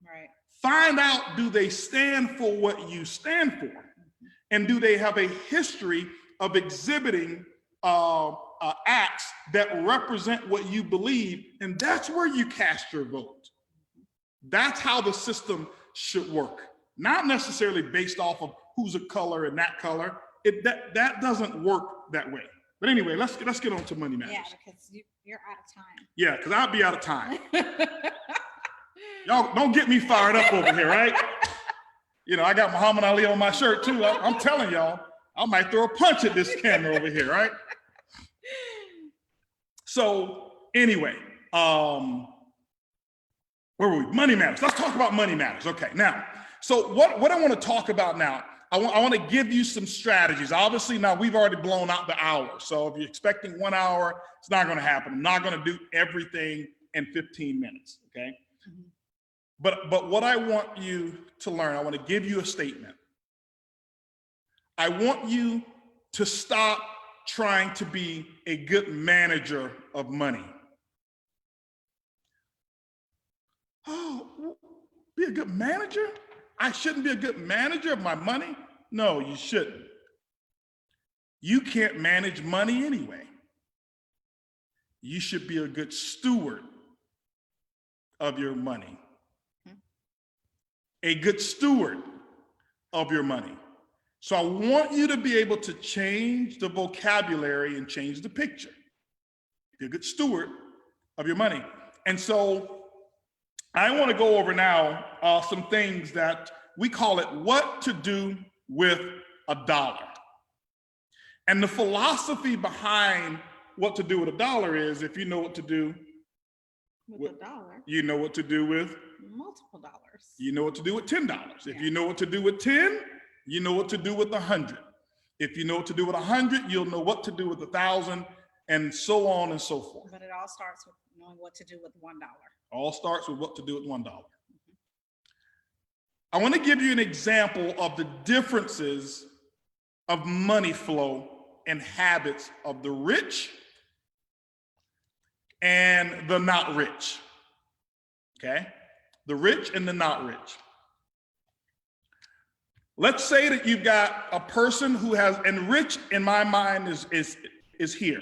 Right. Find out, do they stand for what you stand for? And do they have a history of exhibiting acts that represent what you believe? And that's where you cast your vote. That's how the system should work. Not necessarily based off of who's a color and that color. That doesn't work that way. But anyway, let's get on to money matters. Yeah, because you're out of time. Yeah, because I'll be out of time. Y'all don't get me fired up over here, right? You know, I got Muhammad Ali on my shirt too. I'm telling y'all, I might throw a punch at this camera over here, right? So anyway, where were we? Money matters. Let's talk about money matters. Okay, now, so what I want to talk about now, I want to give you some strategies. Obviously, now we've already blown out the hour. So if you're expecting 1 hour, it's not going to happen. I'm not going to do everything in 15 minutes, okay? Mm-hmm. But what I want you to learn, I want to give you a statement. I want you to stop trying to be a good manager of money. Oh, be a good manager? I shouldn't be a good manager of my money? No, you shouldn't. You can't manage money anyway. You should be a good steward of your money. A good steward of your money. So I want you to be able to change the vocabulary and change the picture. Be a good steward of your money. And so I want to go over now some things that we call it what to do with a dollar. And the philosophy behind what to do with a dollar is, if you know what to do with a dollar, you know what to do with multiple dollars. You know what to do with $10. If you know what to do with 10, you know what to do with 100. If you know what to do with 100, you'll know what to do with 1,000, and so on and so forth. But it all starts with knowing what to do with $1. All starts with what to do with $1. Mm-hmm. I want to give you an example of the differences of money flow and habits of the rich and the not rich. Okay? The rich and the not rich. Let's say that you've got a person who has, and rich in my mind is here.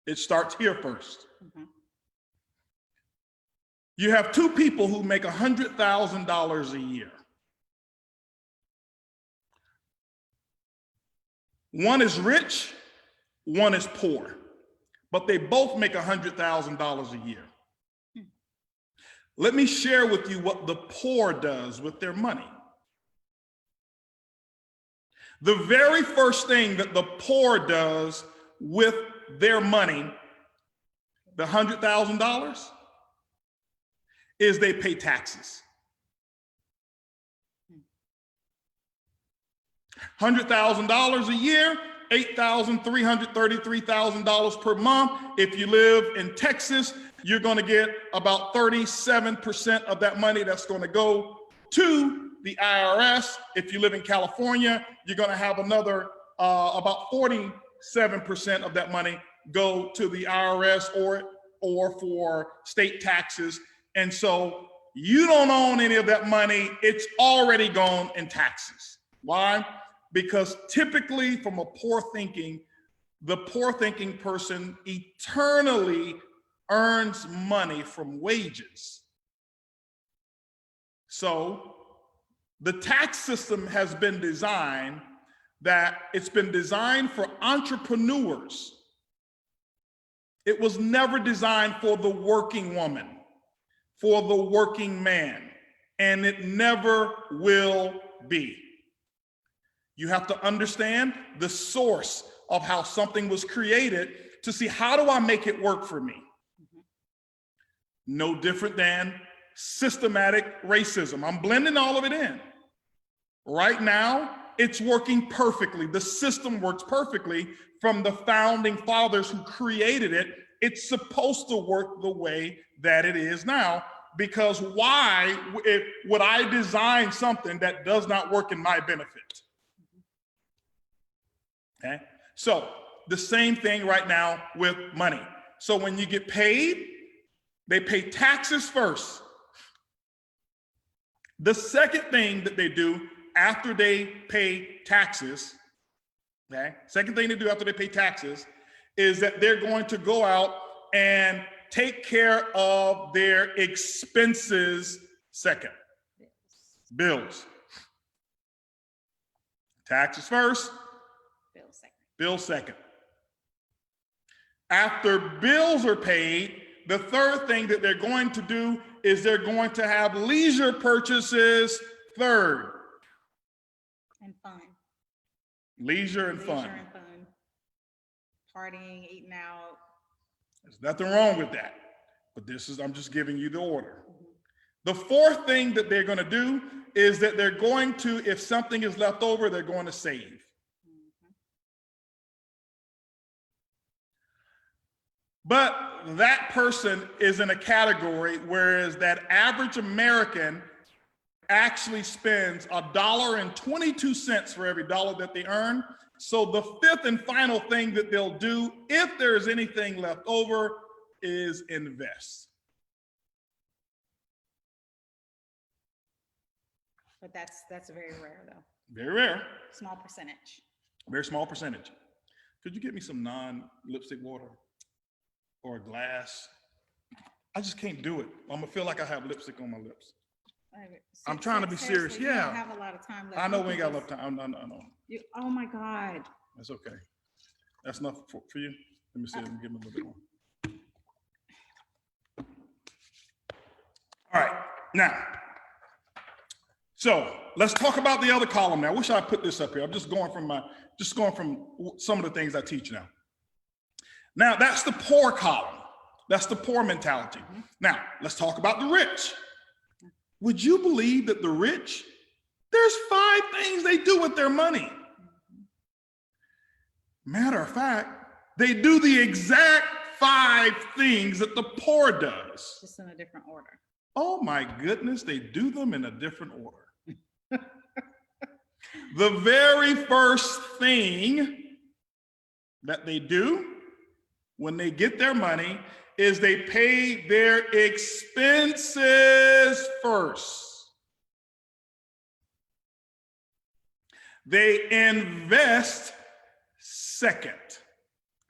It starts here first. Mm-hmm. You have two people who make $100,000 a year. One is rich, one is poor, but they both make $100,000 a year. Let me share with you what the poor does with their money. The very first thing that the poor does with their money, the $100,000, is they pay taxes. $100,000 a year, $8,333,000 per month. If you live in Texas, you're going to get about 37% of that money that's going to go to the IRS. If you live in California, you're going to have another about 47% of that money go to the IRS or for state taxes. And so you don't own any of that money. It's already gone in taxes. Why? Because typically from the poor thinking person eternally earns money from wages. So the tax system has been designed that it's been designed for entrepreneurs. It was never designed for the working woman, for the working man, and it never will be. You have to understand the source of how something was created to see, how do I make it work for me? No different than systematic racism. I'm blending all of it in. Right now, it's working perfectly. The system works perfectly from the founding fathers who created it. It's supposed to work the way that it is now, because why would I design something that does not work in my benefit? Okay, so the same thing right now with money. So when you get paid, they pay taxes first. The second thing that they do after they pay taxes, okay, second thing they do after they pay taxes is that they're going to go out and take care of their expenses second. Bills. Taxes first, Bills second. bills second. After bills are paid, the third thing that they're going to do is they're going to have leisure purchases third. And fun. Leisure and fun. Leisure and fun. Partying, eating out. There's nothing wrong with that. But I'm just giving you the order. The fourth thing that they're going to do is that they're going to, if something is left over, they're going to save. But that person is in a category, whereas that average American actually spends $1.22 for every dollar that they earn. So the fifth and final thing that they'll do, if there's anything left over, is invest. But that's very rare though. Very rare. Small percentage. Very small percentage. Could you get me some non-lipstick water or a glass? I just can't do it. I'm gonna feel like I have lipstick on my lips. I'm trying to be serious. You Yeah. don't have a lot of time left. I know we ain't got enough time. I know. Oh my God. That's okay. That's enough for you. Let me see. Let me give me a little bit more. All right. Now, so let's talk about the other column now. I wish I put this up here. I'm just going from some of the things I teach now. Now, that's the poor column. That's the poor mentality. Now, let's talk about the rich. Would you believe that the rich, there's 5 things they do with their money? Matter of fact, they do the exact 5 things that the poor does. Just in a different order. Oh my goodness, they do them in a different order. The very first thing that they do when they get their money is they pay their expenses first. They invest second.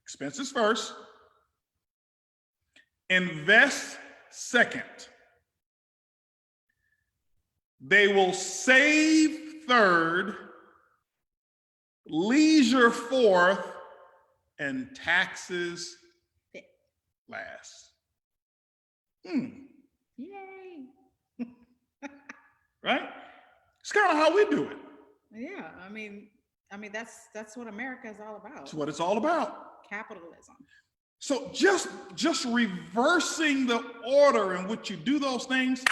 Expenses first. Invest second. They will save third, leisure fourth, and taxes last. Yay. Right? It's kind of how we do it. Yeah, I mean that's what America is all about. That's what it's all about. Capitalism. So just reversing the order in which you do those things,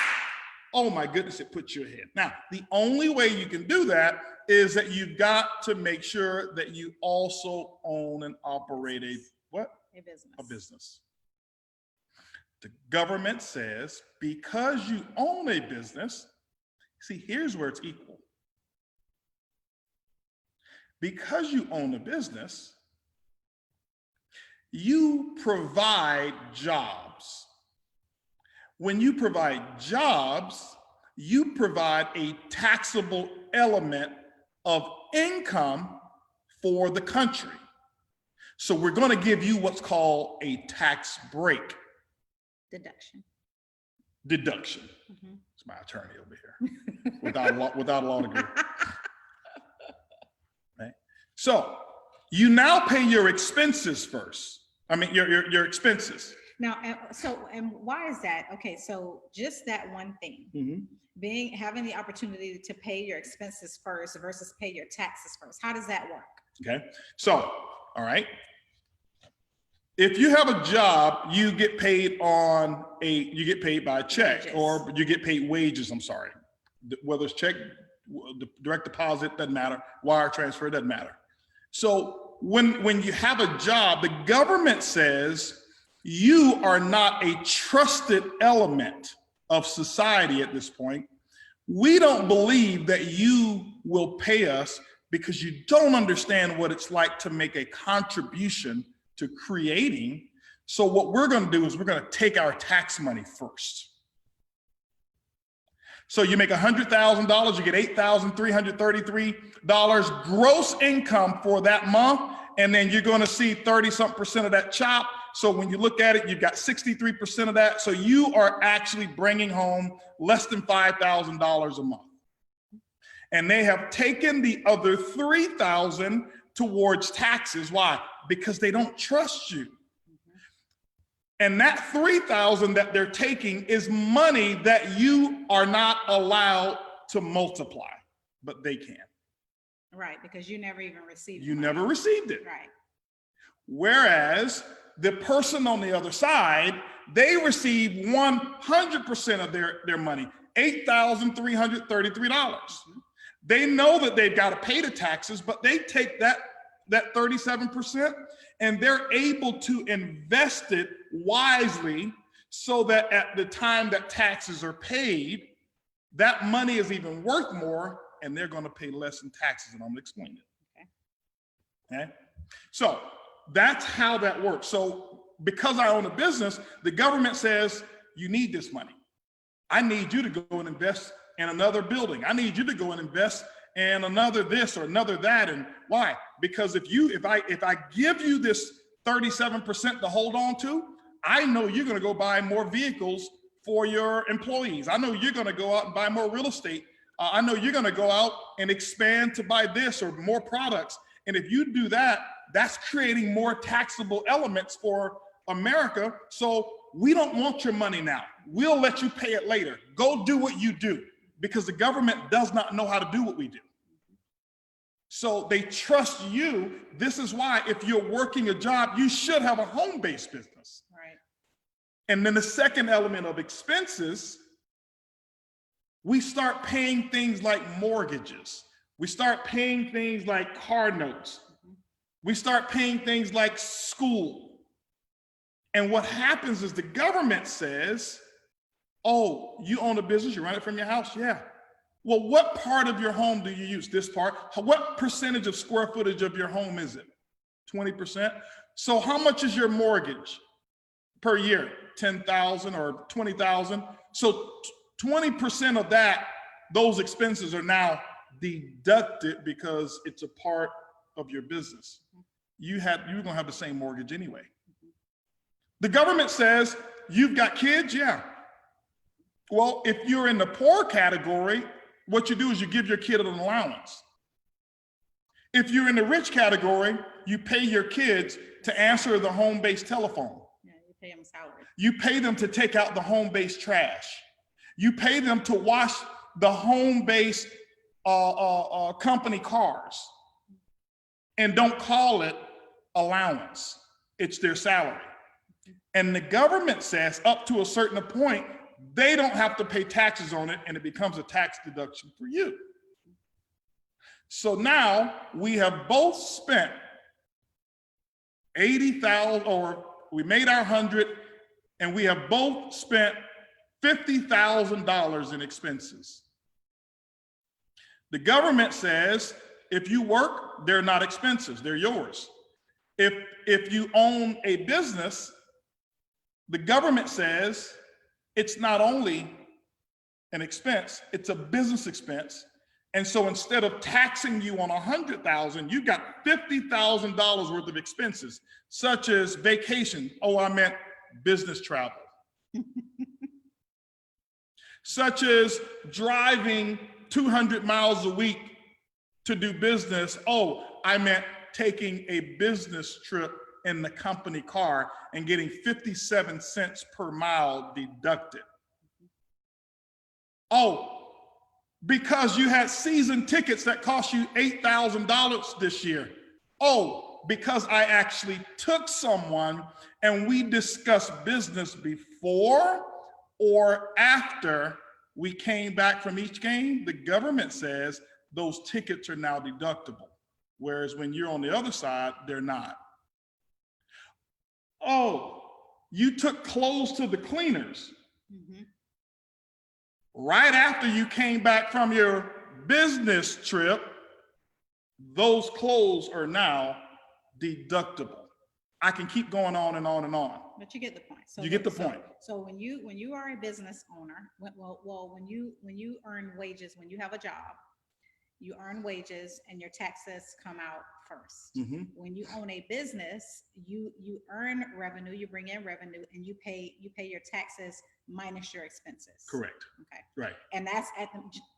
oh my goodness, it puts you ahead. Now, the only way you can do that is that you've got to make sure that you also own and operate a business. A business. The government says, because you own a business, see, here's where it's equal. Because you own a business, you provide jobs. When you provide jobs, you provide a taxable element of income for the country. So we're going to give you what's called a tax break. Deduction. Mm-hmm. It's my attorney over here without a law degree. Right? So you now pay your expenses first. I mean, your expenses. Now, and why is that? Okay, so just that one thing, mm-hmm. having the opportunity to pay your expenses first versus pay your taxes first. How does that work? Okay, so, all right. If you have a job, you get paid by a check, wages. Or you get paid wages, I'm sorry. Whether it's check, direct deposit, doesn't matter. Wire transfer, doesn't matter. So when you have a job, the government says you are not a trusted element of society at this point. We don't believe that you will pay us because you don't understand what it's like to make a contribution to creating. So what we're going to do is we're going to take our tax money first. So you make $100,000, you get $8,333 gross income for that month, and then you're going to see 30-something% of that chop. So when you look at it, you've got 63% of that. So you are actually bringing home less than $5,000 a month. And they have taken the other $3,000 towards taxes. Why? Because they don't trust you. And that $3,000 that they're taking is money that you are not allowed to multiply, but they can. Right, because you never even received it. You never received it. Right. Whereas the person on the other side, they receive 100% of their money, $8,333. They know that they've got to pay the taxes, but they take that 37% and they're able to invest it wisely so that at the time that taxes are paid, that money is even worth more and they're going to pay less in taxes. And I'm going to explain it. Okay. So that's how that works. So because I own a business, the government says, you need this money. I need you to go and invest in another building. I need you to go and invest in another this or another that. And why? Because if I give you this 37% to hold on to, I know you're going to go buy more vehicles for your employees. I know you're going to go out and buy more real estate. I know you're going to go out and expand to buy this or more products. And if you do that, that's creating more taxable elements for America. So we don't want your money now. We'll let you pay it later. Go do what you do, because the government does not know how to do what we do. So they trust you. This is why if you're working a job, you should have a home-based business. Right. And then the second element of expenses, we start paying things like mortgages. We start paying things like car notes. We start paying things like school. And what happens is the government says, oh, you own a business, you run it from your house? Yeah. Well, what part of your home do you use? This part. What percentage of square footage of your home is it? 20%. So how much is your mortgage per year? 10,000 or 20,000. So 20% of that, those expenses are now deducted because it's a part of your business. You're gonna have the same mortgage anyway. The government says, you've got kids? Yeah. Well, if you're in the poor category, what you do is you give your kid an allowance. If you're in the rich category, you pay your kids to answer the home-based telephone. Yeah, you pay them salary. You pay them to take out the home-based trash. You pay them to wash the home-based company cars. And don't call it allowance. It's their salary. And the government says up to a certain point, they don't have to pay taxes on it, and it becomes a tax deduction for you. So now we have both spent 80,000, or we made our 100, and we have both spent $50,000 in expenses. The government says, if you work, they're not expenses, they're yours. If you own a business, the government says it's not only an expense, it's a business expense. And so instead of taxing you on 100,000, you got $50,000 worth of expenses, such as vacation. Oh, I meant business travel. Such as driving 200 miles a week to do business. Oh, I meant taking a business trip in the company car and getting 57 cents per mile deducted. Oh, because you had season tickets that cost you $8,000 this year. Oh, because I actually took someone and we discussed business before or after we came back from each game, the government says those tickets are now deductible. Whereas when you're on the other side, they're not. Oh, you took clothes to the cleaners. Right after you came back from your business trip, those clothes are now deductible. I can keep going on and on and on. But you get the point. So You get the point. So when you are a business owner, when you earn wages, when you have a job, you earn wages and your taxes come out first. Mm-hmm. When you own a business, you earn revenue, you bring in revenue, and you pay your taxes minus your expenses. Correct. Okay. Right. And that's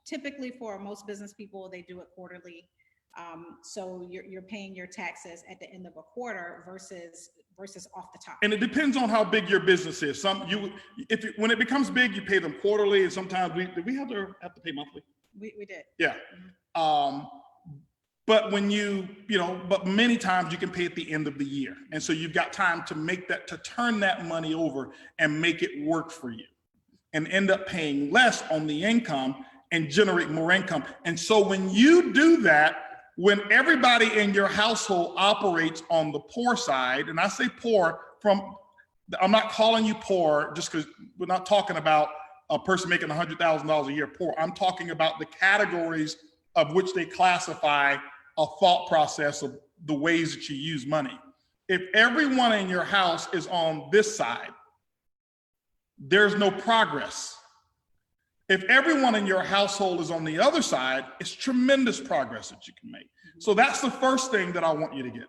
typically for most business people, they do it quarterly. So you're paying your taxes at the end of a quarter versus off the top. And it depends on how big your business is. When it becomes big, you pay them quarterly, and sometimes did we have to pay monthly? We did. Yeah. Mm-hmm. But when but many times you can pay at the end of the year. And so you've got time to turn that money over and make it work for you and end up paying less on the income and generate more income. And so when you do that, when everybody in your household operates on the poor side, and I say poor I'm not calling you poor just because we're not talking about a person making $100,000 a year poor. I'm talking about the categories of which they classify a thought process of the ways that you use money. If everyone in your house is on this side, there's no progress. If everyone in your household is on the other side, it's tremendous progress that you can make. So that's the first thing that I want you to get.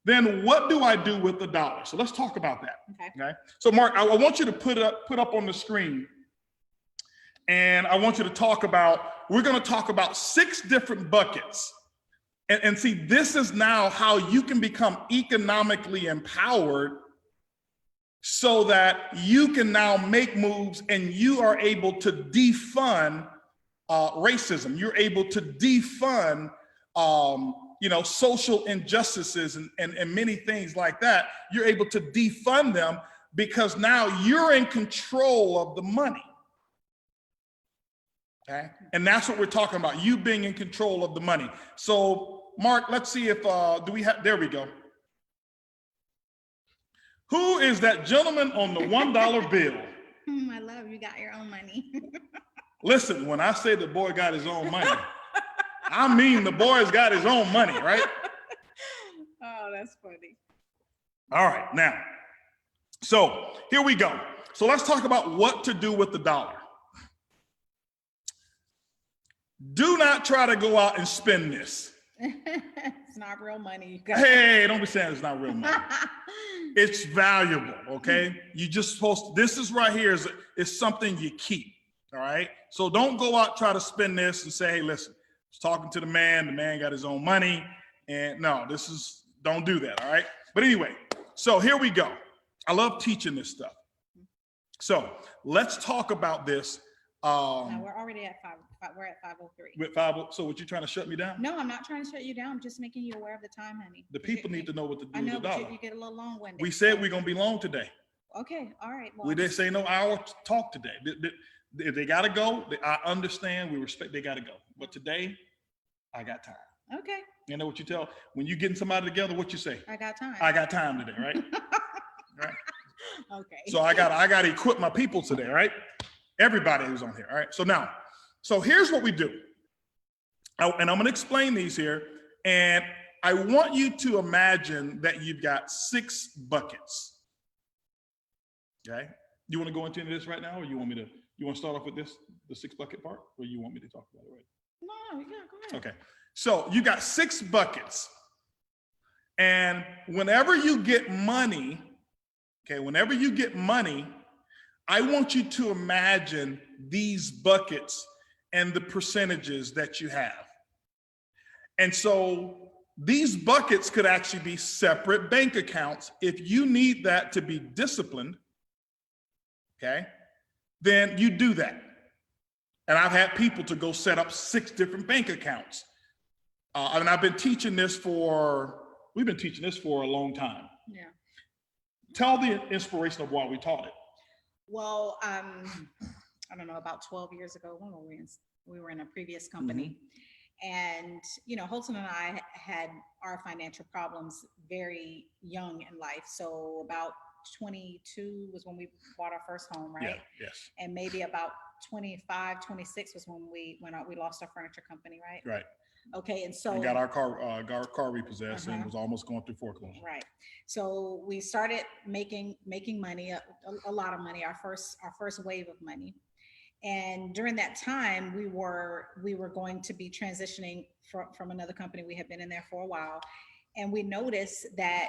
Then what do I do with the dollar? So let's talk about that. Okay. So Mark, I want you to put up on the screen, and I want you to we're going to talk about 6 different buckets. And see, this is now how you can become economically empowered so that you can now make moves and you are able to defund racism. You're able to defund, social injustices and many things like that. You're able to defund them because now you're in control of the money. Okay, and that's what we're talking about, you being in control of the money. So Mark, let's see if, there we go. Who is that gentleman on the $1 bill? I love you got your own money. Listen, when I say the boy got his own money, I mean the boy's got his own money, right? Oh, that's funny. All right, now, so here we go. So let's talk about what to do with the dollar. Do not try to go out and spend this. It's not real money. Hey, don't be saying it's not real money. It's valuable, okay? You just this is right here is something you keep, all right? So don't go out, try to spend this and say, hey, listen, I was talking to the man got his own money, and no, don't do that, all right? But anyway, so here we go. I love teaching this stuff. So let's talk about this. No, we're already at 5. We're at 5:03. With 5. So what, you trying to shut me down? No, I'm not trying to shut you down. I'm just making you aware of the time, honey. The people need to know what to do I know, with the but dollar. you get a little long-winded. We said we're gonna be long today. Okay, all right. Well, We didn't say no hour talk today. If they gotta go, I understand, we respect, they gotta go. But today, I got time. Okay. You know what you tell, when you getting somebody together, what you say? I got time. I got time today, right? Right. Okay. So I gotta equip my people today, right? Everybody who's on here, all right? So here's what we do. And I'm gonna explain these here. And I want you to imagine that you've got 6 buckets, okay? You wanna go into this right now, or you want to start off with the 6 bucket part, or you want me to talk about it right? No, yeah, go ahead. Okay, so you got 6 buckets. And whenever you get money, I want you to imagine these buckets and the percentages that you have. And so these buckets could actually be separate bank accounts. If you need that to be disciplined, okay, then you do that. And I've had people to go set up 6 different bank accounts. And we've been teaching this for a long time. Yeah. Tell the inspiration of why we taught it. Well, I don't know, about 12 years ago, when we were in a previous company. And, Holton and I had our financial problems very young in life. So about 22 was when we bought our first home, right? Yeah, yes. And maybe about 25, 26 was when we lost our furniture company, right? Right. Okay, and so we got our car repossessed and was almost going through foreclosure. Right. So we started making money, a lot of money, our first wave of money. And during that time, we were going to be transitioning from another company. We had been in there for a while, and we noticed that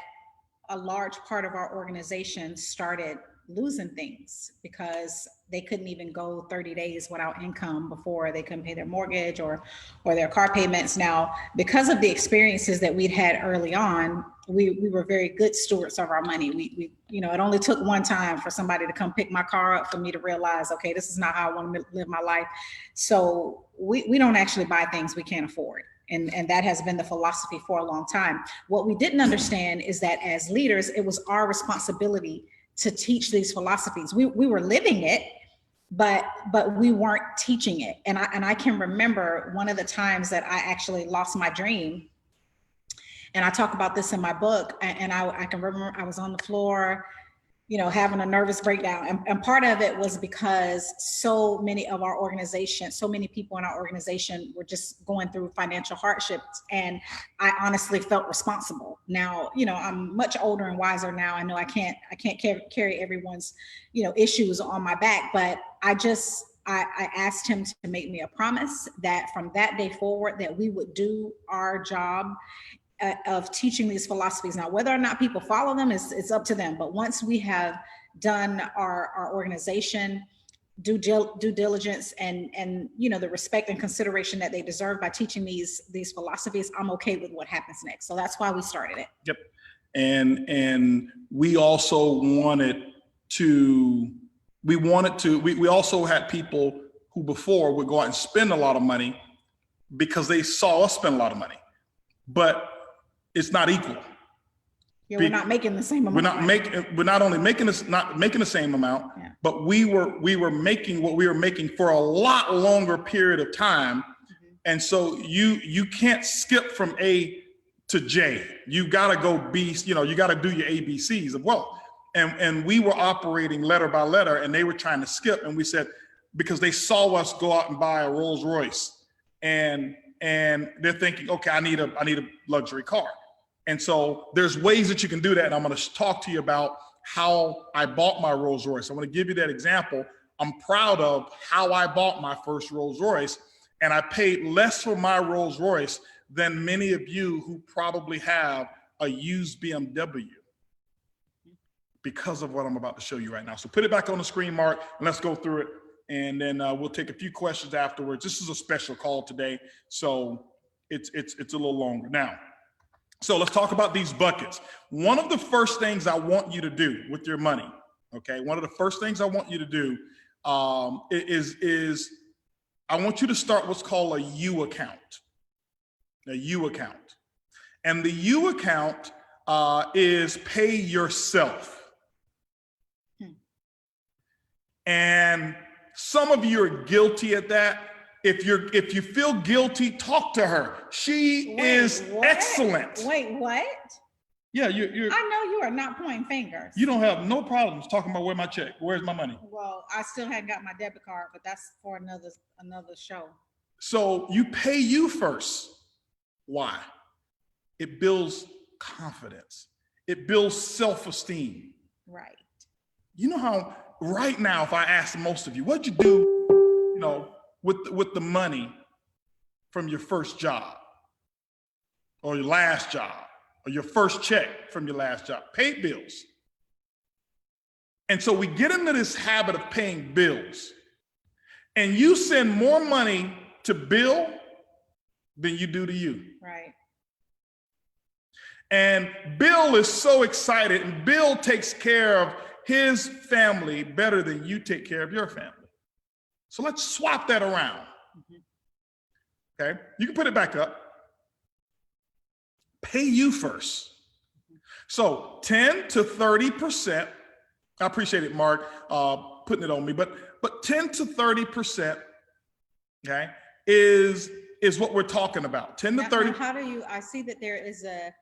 a large part of our organization started losing things because they couldn't even go 30 days without income before they couldn't pay their mortgage or their car payments. Now, because of the experiences that we'd had early on, we were very good stewards of our money. We it only took one time for somebody to come pick my car up for me to realize, okay, this is not how I want to live my life. So we don't actually buy things we can't afford. And that has been the philosophy for a long time. What we didn't understand is that as leaders, it was our responsibility to teach these philosophies. We were living it, but we weren't teaching it. And I can remember one of the times that I actually lost my dream. And I talk about this in my book. And I can remember I was on the floor, having a nervous breakdown. And part of it was because so many people in our organization were just going through financial hardships. And I honestly felt responsible. Now, I'm much older and wiser now. I know I can't carry everyone's, issues on my back, but I asked him to make me a promise that from that day forward, that we would do our job of teaching these philosophies. Now, whether or not people follow them it's up to them. But once we have done our organization due diligence and the respect and consideration that they deserve by teaching these philosophies, I'm okay with what happens next. So that's why we started it. Yep. And we also we also had people who before would go out and spend a lot of money because they saw us spend a lot of money, but it's not equal. Yeah, we're not making the same amount. We're not only making the same amount, but we were making what we were making for a lot longer period of time. Mm-hmm. And so you can't skip from A to J. You gotta go B, you gotta do your ABCs of wealth. And we were operating letter by letter, and they were trying to skip. And we said, because they saw us go out and buy a Rolls Royce, and they're thinking, okay, I need a luxury car. And so there's ways that you can do that. And I'm going to talk to you about how I bought my Rolls Royce. I'm going to give you that example. I'm proud of how I bought my first Rolls Royce, and I paid less for my Rolls Royce than many of you who probably have a used BMW because of what I'm about to show you right now. So put it back on the screen, Mark, and let's go through it. And then we'll take a few questions afterwards. This is a special call today, so it's a little longer. Now, so let's talk about these buckets. One of the first things I want you to do with your money, okay? One of the first things I want you to do is I want you to start what's called a U account. A U account. And the U account is pay yourself. And some of you are guilty at that. If you feel guilty, talk to her. She is excellent. Wait, what? Yeah, you. I know you are not pointing fingers. You don't have no problems talking about where's my check, where's my money. Well, I still hadn't got my debit card, but that's for another show. So you pay you first. Why? It builds confidence. It builds self-esteem. Right. You know how right now, if I ask most of you, what'd you do, with the money from your first job or your last job or your first check from your last job? Paid bills. And so we get into this habit of paying bills, and you send more money to Bill than you do to you. Right. And Bill is so excited, and Bill takes care of his family better than you take care of your family. So let's swap that around. Mm-hmm. Okay, you can put it back up. Pay you first. So 10 to 30%, I appreciate it, Mark, putting it on me, but 10 to 30%, okay, is what we're talking about. 10 to 30. Now, how do you, I see that there is a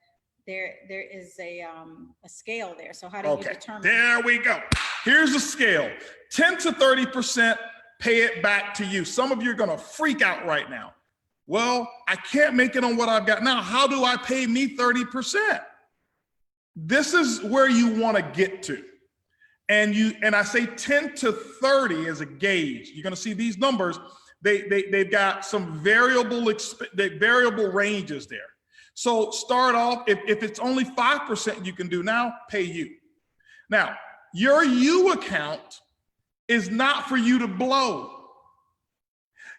scale there. So how do you determine? There we go. Here's the scale. 10 to 30%, pay it back to you. Some of you are going to freak out right now. Well, I can't make it on what I've got now. How do I pay me 30%? This is where you want to get to. And I say 10 to 30 as a gauge. You're going to see these numbers. They've got some variable ranges there. So start off, if it's only 5% you can do now, pay you. Now, your U account is not for you to blow.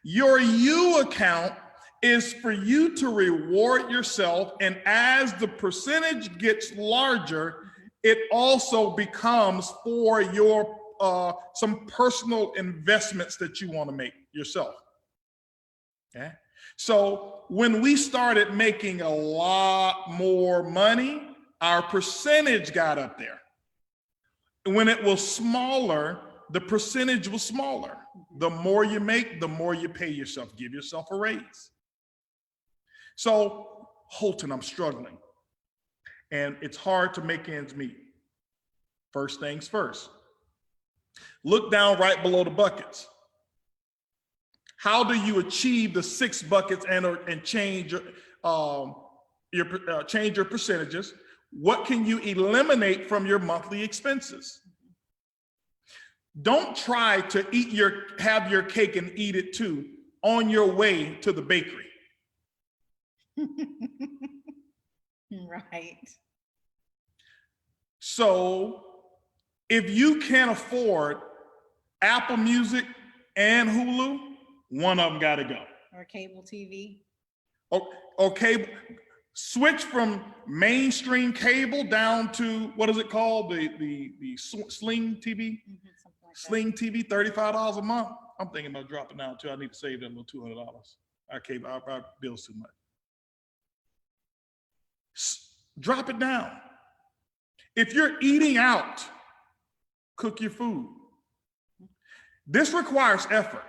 Your U account is for you to reward yourself. And as the percentage gets larger, it also becomes for your some personal investments that you want to make yourself. Okay. So when we started making a lot more money, our percentage got up there. When it was smaller, the percentage was smaller. The more you make, the more you pay yourself. Give yourself a raise. So, Holton, I'm struggling. And it's hard to make ends meet. First things first. Look down right below the buckets. How do you achieve the 6 buckets and change your percentages? What can you eliminate from your monthly expenses? Don't try to have your cake and eat it too on your way to the bakery. Right. So if you can't afford Apple Music and Hulu, one of them got to go. Or cable TV. Or cable. Switch from mainstream cable down to, what is it called? The Sling TV? Like Sling that. TV, $35 a month. I'm thinking about dropping down too. I need to save that little $200. Our bill's too much. Drop it down. If you're eating out, cook your food. This requires effort.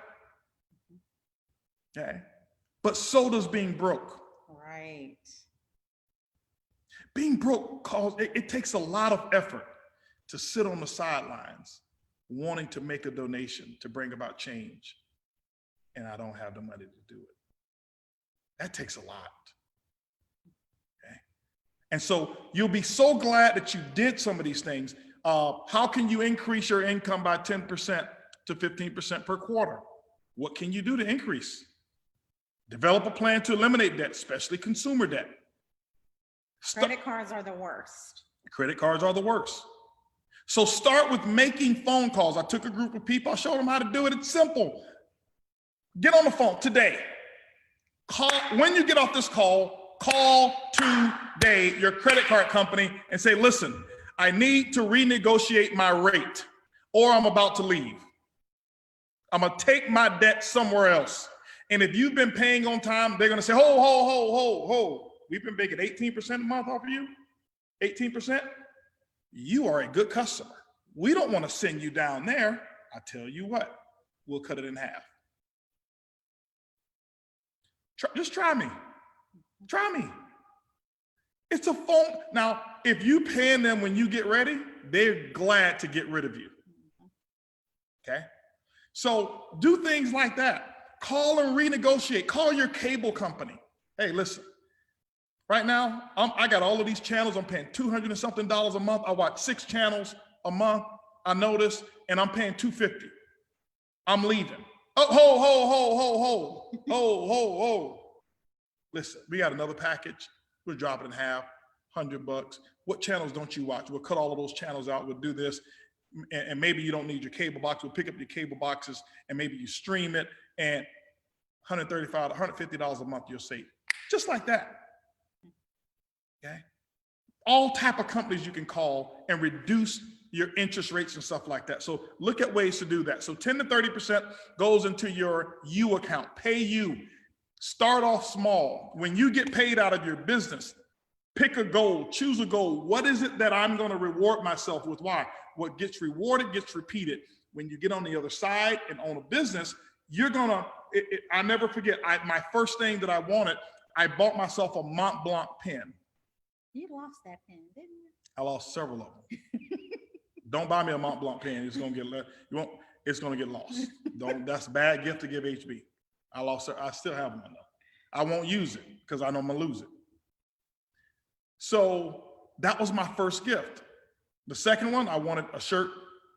Okay. But so does being broke. Right. Being broke it takes a lot of effort to sit on the sidelines wanting to make a donation to bring about change. And I don't have the money to do it. That takes a lot. Okay. And so you'll be so glad that you did some of these things. How can you increase your income by 10% to 15% per quarter? What can you do to increase? Develop a plan to eliminate debt, especially consumer debt. Credit cards are the worst. Credit cards are the worst. So start with making phone calls. I took a group of people, I showed them how to do it. It's simple. Get on the phone today. When you get off this call today your credit card company and say, listen, I need to renegotiate my rate or I'm about to leave. I'm gonna take my debt somewhere else. And if you've been paying on time, they're gonna say, ho. We've been making 18% a month off of you, 18%. You are a good customer. We don't wanna send you down there. I tell you what, we'll cut it in half. Just try me. Try me. It's a phone. Now, if you paying them when you get ready, they're glad to get rid of you. Okay? So do things like that. Call and renegotiate. Call your cable company. Hey, listen, right now, I got all of these channels. I'm paying $200 and something a month. I watch 6 channels a month. I notice, and I'm paying $250. I'm leaving. Oh, ho. Listen, we got another package. We'll drop it in half, $100. What channels don't you watch? We'll cut all of those channels out. We'll do this. And maybe you don't need your cable box. We'll pick up your cable boxes and maybe you stream it, and $135, $150 a month you'll save. Just like that. Okay? All type of companies you can call and reduce your interest rates and stuff like that. So look at ways to do that. So 10 to 30% goes into your U account. Pay you. Start off small. When you get paid out of your business, pick a goal, choose a goal. What is it that I'm going to reward myself with? Why? What gets rewarded gets repeated. When you get on the other side and own a business, you're going to, I never forget, my first thing that I wanted, I bought myself a Mont Blanc pen. You lost that pen, didn't you? I lost several of them. Don't buy me a Mont Blanc pen. It's going to get, it's going to get lost. That's a bad gift to give HB. I still have one though. I won't use it because I know I'm gonna lose it. So that was my first gift. The second one, I wanted a shirt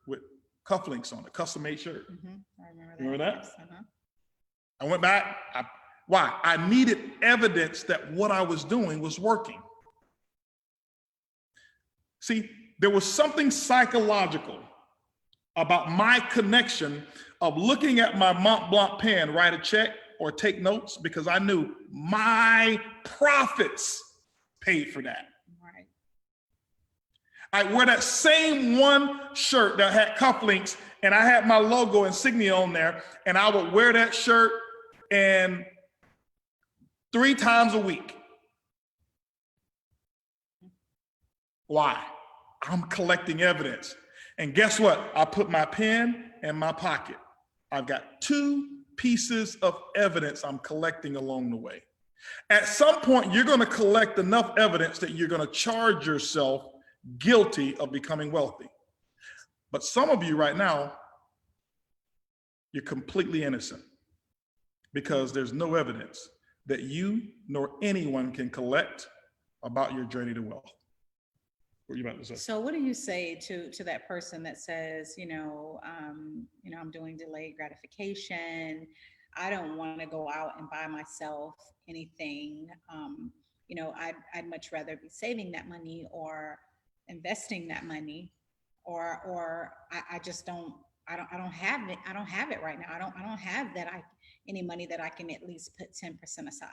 with cufflinks on it, custom-made shirt. I remember that. Remember that? Yes, I went back. Why? I needed evidence that what I was doing was working. See, there was something psychological about my connection of looking at my Mont Blanc pen, write a check or take notes, because I knew my profits paid for that. Right. I wear that same one shirt that had cufflinks and I had my logo insignia on there, and I would wear that shirt and 3 times a week. Why? I'm collecting evidence. And guess what? I put my pen in my pocket. I've got 2 pieces of evidence I'm collecting along the way. At some point, you're going to collect enough evidence that you're going to charge yourself guilty of becoming wealthy. But some of you right now, you're completely innocent because there's no evidence that you nor anyone can collect about your journey to wealth. What are you about to say? So what do you say to that person that says, I'm doing delayed gratification. I don't want to go out and buy myself anything. I'd much rather be saving that money or investing that money, or I just don't. I don't have it. I don't have it right now. I don't have any money that I can at least put 10% aside.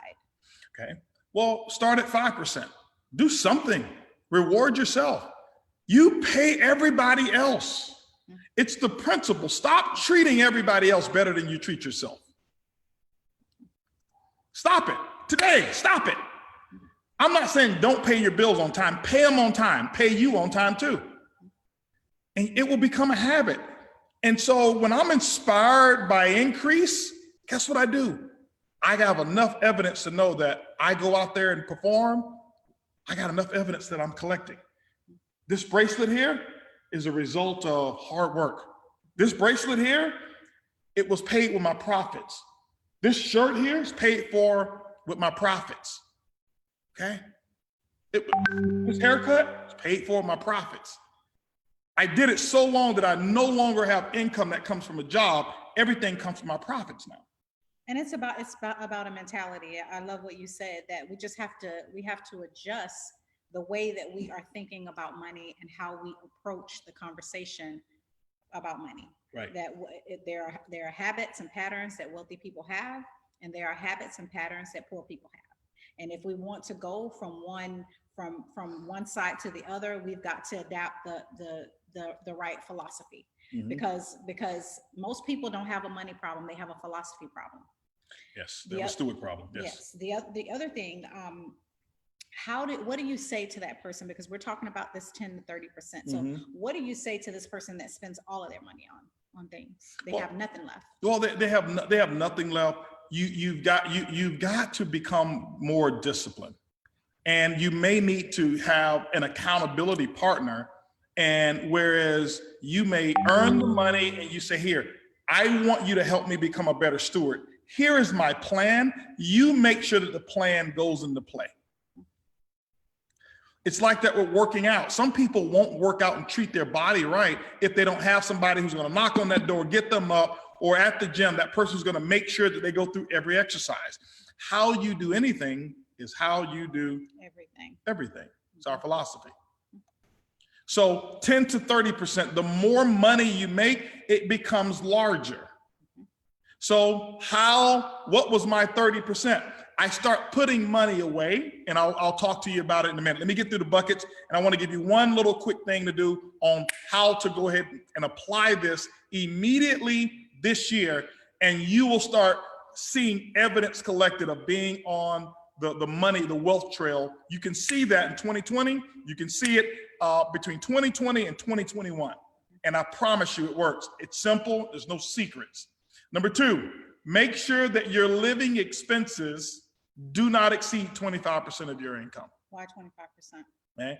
Okay. Well, start at 5%. Do something. Reward yourself. You pay everybody else. It's the principle. Stop treating everybody else better than you treat yourself. Stop it. Today, stop it. I'm not saying don't pay your bills on time. Pay them on time. Pay you on time too. And it will become a habit. And so when I'm inspired by increase, guess what I do? I have enough evidence to know that I go out there and perform. I got enough evidence that I'm collecting. This bracelet here is a result of hard work. This bracelet here, it was paid with my profits. This shirt here is paid for with my profits. Okay? This haircut is paid for with my profits. I did it so long that I no longer have income that comes from a job. Everything comes from my profits now. And it's about a mentality. I love what you said, that we have to adjust the way that we are thinking about money and how we approach the conversation about money. Right. That there are habits and patterns that wealthy people have, and there are habits and patterns that poor people have. And if we want to go from one side to the other, we've got to adapt the right philosophy. Mm-hmm. Because most people don't have a money problem, they have a philosophy problem. Yes, they have a steward problem. Yes. The other thing, what do you say to that person? Because we're talking about this 10 to 30%. So mm-hmm. What do you say to this person that spends all of their money on things? They have nothing left. Well, they have nothing left. You've got to become more disciplined, and you may need to have an accountability partner. And whereas you may earn the money and you say, here, I want you to help me become a better steward. Here is my plan. You make sure that the plan goes into play. It's like that with working out. Some people won't work out and treat their body right if they don't have somebody who's going to knock on that door, get them up, or at the gym, that person's going to make sure that they go through every exercise. How you do anything is how you do everything. It's our philosophy. So 10 to 30%, the more money you make, it becomes larger. So what was my 30%? I start putting money away, and I'll talk to you about it in a minute. Let me get through the buckets, and I want to give you one little quick thing to do on how to go ahead and apply this immediately this year, and you will start seeing evidence collected of being on the money, the wealth trail. You can see that in 2020. You can see it between 2020 and 2021. And I promise you it works. It's simple. There's no secrets. Number 2, make sure that your living expenses do not exceed 25% of your income. Why 25%? Okay?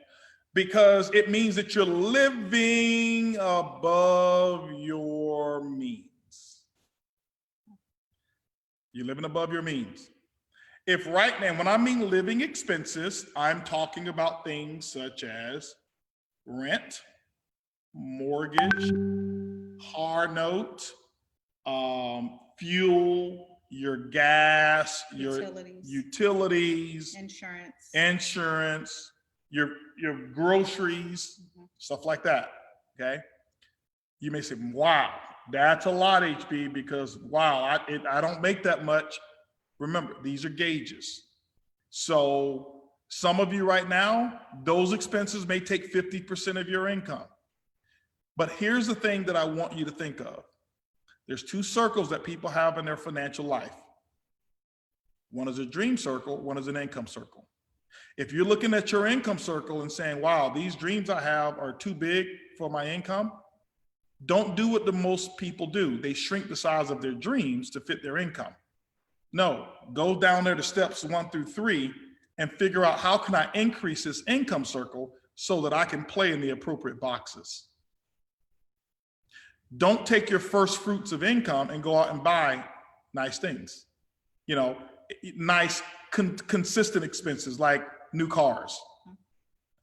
Because it means that you're living above your means. You're living above your means. If right now, when I mean living expenses, I'm talking about things such as rent, mortgage, car note, fuel, your gas, your utilities, insurance, your groceries, stuff like that. Okay. You may say, wow, that's a lot, HB, because wow, I don't make that much. Remember, these are gauges. So some of you right now, those expenses may take 50% of your income. But here's the thing that I want you to think of. There's two circles that people have in their financial life. One is a dream circle, one is an income circle. If you're looking at your income circle and saying, wow, these dreams I have are too big for my income, don't do what the most people do. They shrink the size of their dreams to fit their income. No, go down there to steps 1 through 3 and figure out how can I increase this income circle so that I can play in the appropriate boxes. Don't take your first fruits of income and go out and buy nice things, you know, nice consistent expenses like new cars,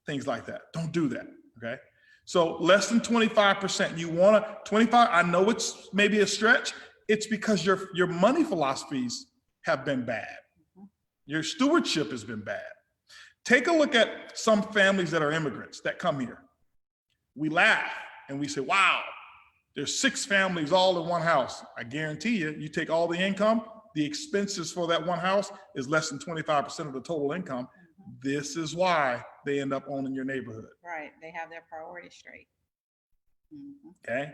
things like that. Don't do that, okay? So less than 25%, you want to 25, I know it's maybe a stretch. It's because your money philosophies have been bad. Your stewardship has been bad. Take a look at some families that are immigrants that come here. We laugh and we say, wow, there's 6 families all in one house. I guarantee you, you take all the income, the expenses for that one house is less than 25% of the total income. This is why they end up owning your neighborhood. Right, they have their priorities straight. Okay,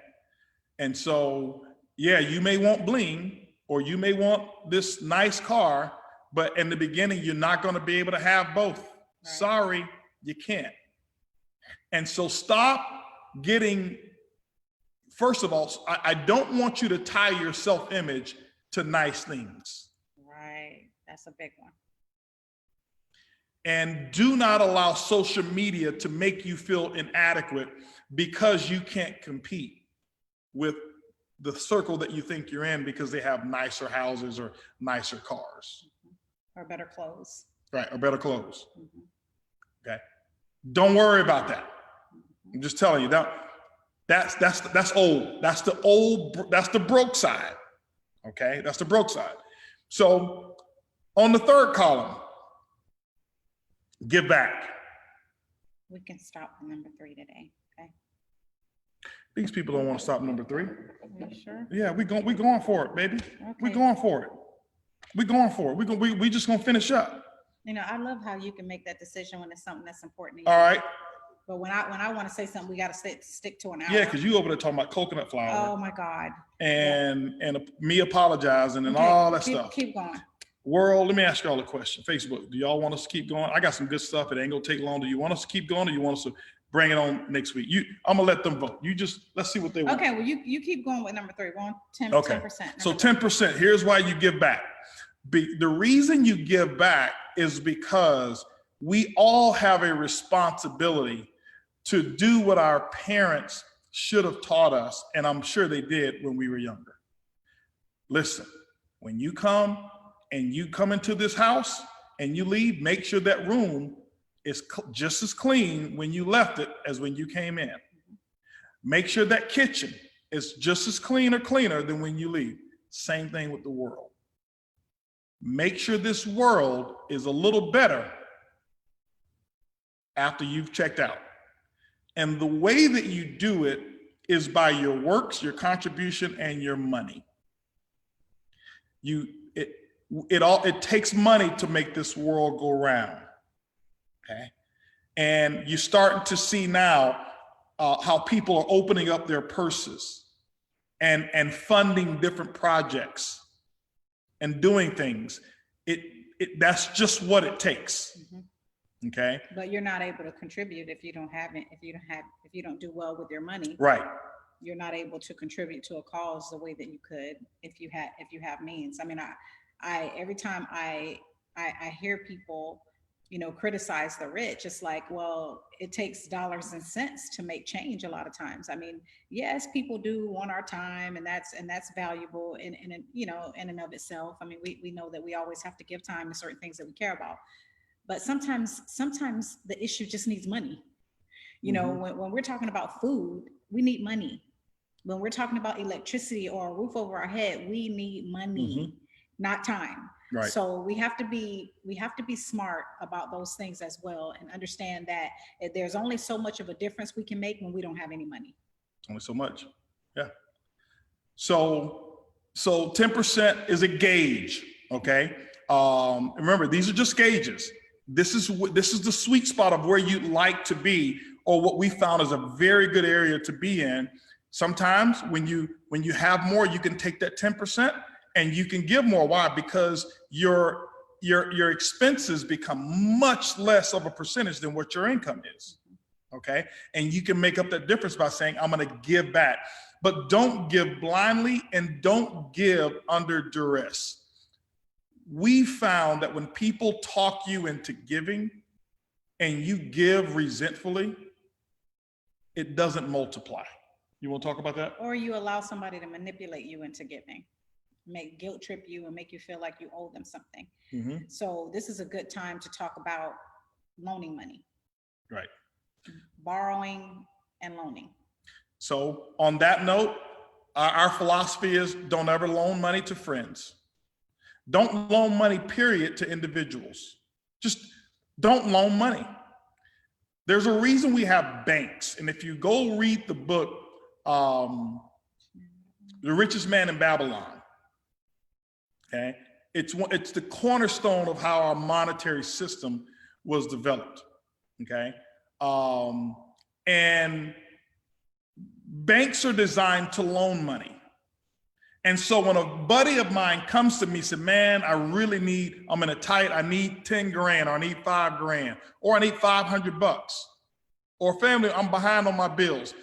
and so, yeah, you may want bling or you may want this nice car, but in the beginning, you're not gonna be able to have both. Right. Sorry, you can't. And so stop getting, first of all, I don't want you to tie your self-image to nice things. Right, that's a big one. And do not allow social media to make you feel inadequate because you can't compete with the circle that you think you're in because they have nicer houses or nicer cars. Or better clothes. Right, or better clothes. Okay, don't worry about that. I'm just telling you that that's old. That's the broke side. Okay, that's the broke side. So on the third column, give back. We can stop at number 3 today. Okay. These people don't want to stop number 3. Are you sure? Yeah, we going for it, baby. Okay. We're going for it. We're going for it. We just gonna finish up. You know, I love how you can make that decision when it's something that's important to you. All right. But when I want to say something, we got to stick to an hour. Yeah, because you over there talking about coconut flour. Oh my God. And me apologizing and all that stuff. Keep going. World, let me ask y'all a question. Facebook, do y'all want us to keep going? I got some good stuff. It ain't gonna take long. Do you want us to keep going or you want us to bring it on next week? I'm gonna let them vote. Let's see what they want. Okay, well, you keep going with number 3. We're on 10%. Okay. So 10%, here's why you give back. The reason you give back is because we all have a responsibility to do what our parents should have taught us, and I'm sure they did when we were younger. Listen, when you come into this house and you leave, make sure that room is just as clean when you left it as when you came in. Make sure that kitchen is just as clean or cleaner than when you leave. Same thing with the world. Make sure this world is a little better after you've checked out. And the way that you do it is by your works, your contribution, and your money. It takes money to make this world go round, okay? And you're starting to see now how people are opening up their purses and funding different projects and doing things. That's just what it takes. Okay. But you're not able to contribute if you don't do well with your money. Right. You're not able to contribute to a cause the way that you could if you have means. I mean, I every time I hear people criticize the rich. It's like, well, it takes dollars and cents to make change a lot of times. I mean, yes, people do want our time, and that's valuable in and of itself. I mean, we know that we always have to give time to certain things that we care about. But sometimes the issue just needs money. When we're talking about food, we need money. When we're talking about electricity or a roof over our head, we need money, not time. Right. So we have to be smart about those things as well, and understand that there's only so much of a difference we can make when we don't have any money. Only so much. Yeah. So 10% is a gauge. Okay. Remember, these are just gauges. This is the sweet spot of where you'd like to be, or what we found is a very good area to be in. Sometimes when you have more, you can take that 10% and you can give more. Why? Because your expenses become much less of a percentage than what your income is. Okay. And you can make up that difference by saying, I'm going to give back. But don't give blindly, and don't give under duress. We found that when people talk you into giving and you give resentfully, it doesn't multiply. You want to talk about that? Or you allow somebody to manipulate you into giving, guilt trip you and make you feel like you owe them something. So this is a good time to talk about loaning money. Right. Borrowing and loaning. So on that note, our philosophy is don't ever loan money to friends. Don't loan money, period, to individuals. Just don't loan money. There's a reason we have banks. And if you go read the book, The Richest Man in Babylon, okay, it's the cornerstone of how our monetary system was developed, okay? And banks are designed to loan money. And so when a buddy of mine comes to me and said, man, I'm in a tight, I need 10 grand, or I need 5 grand, or I need $500, or family, I'm behind on my bills.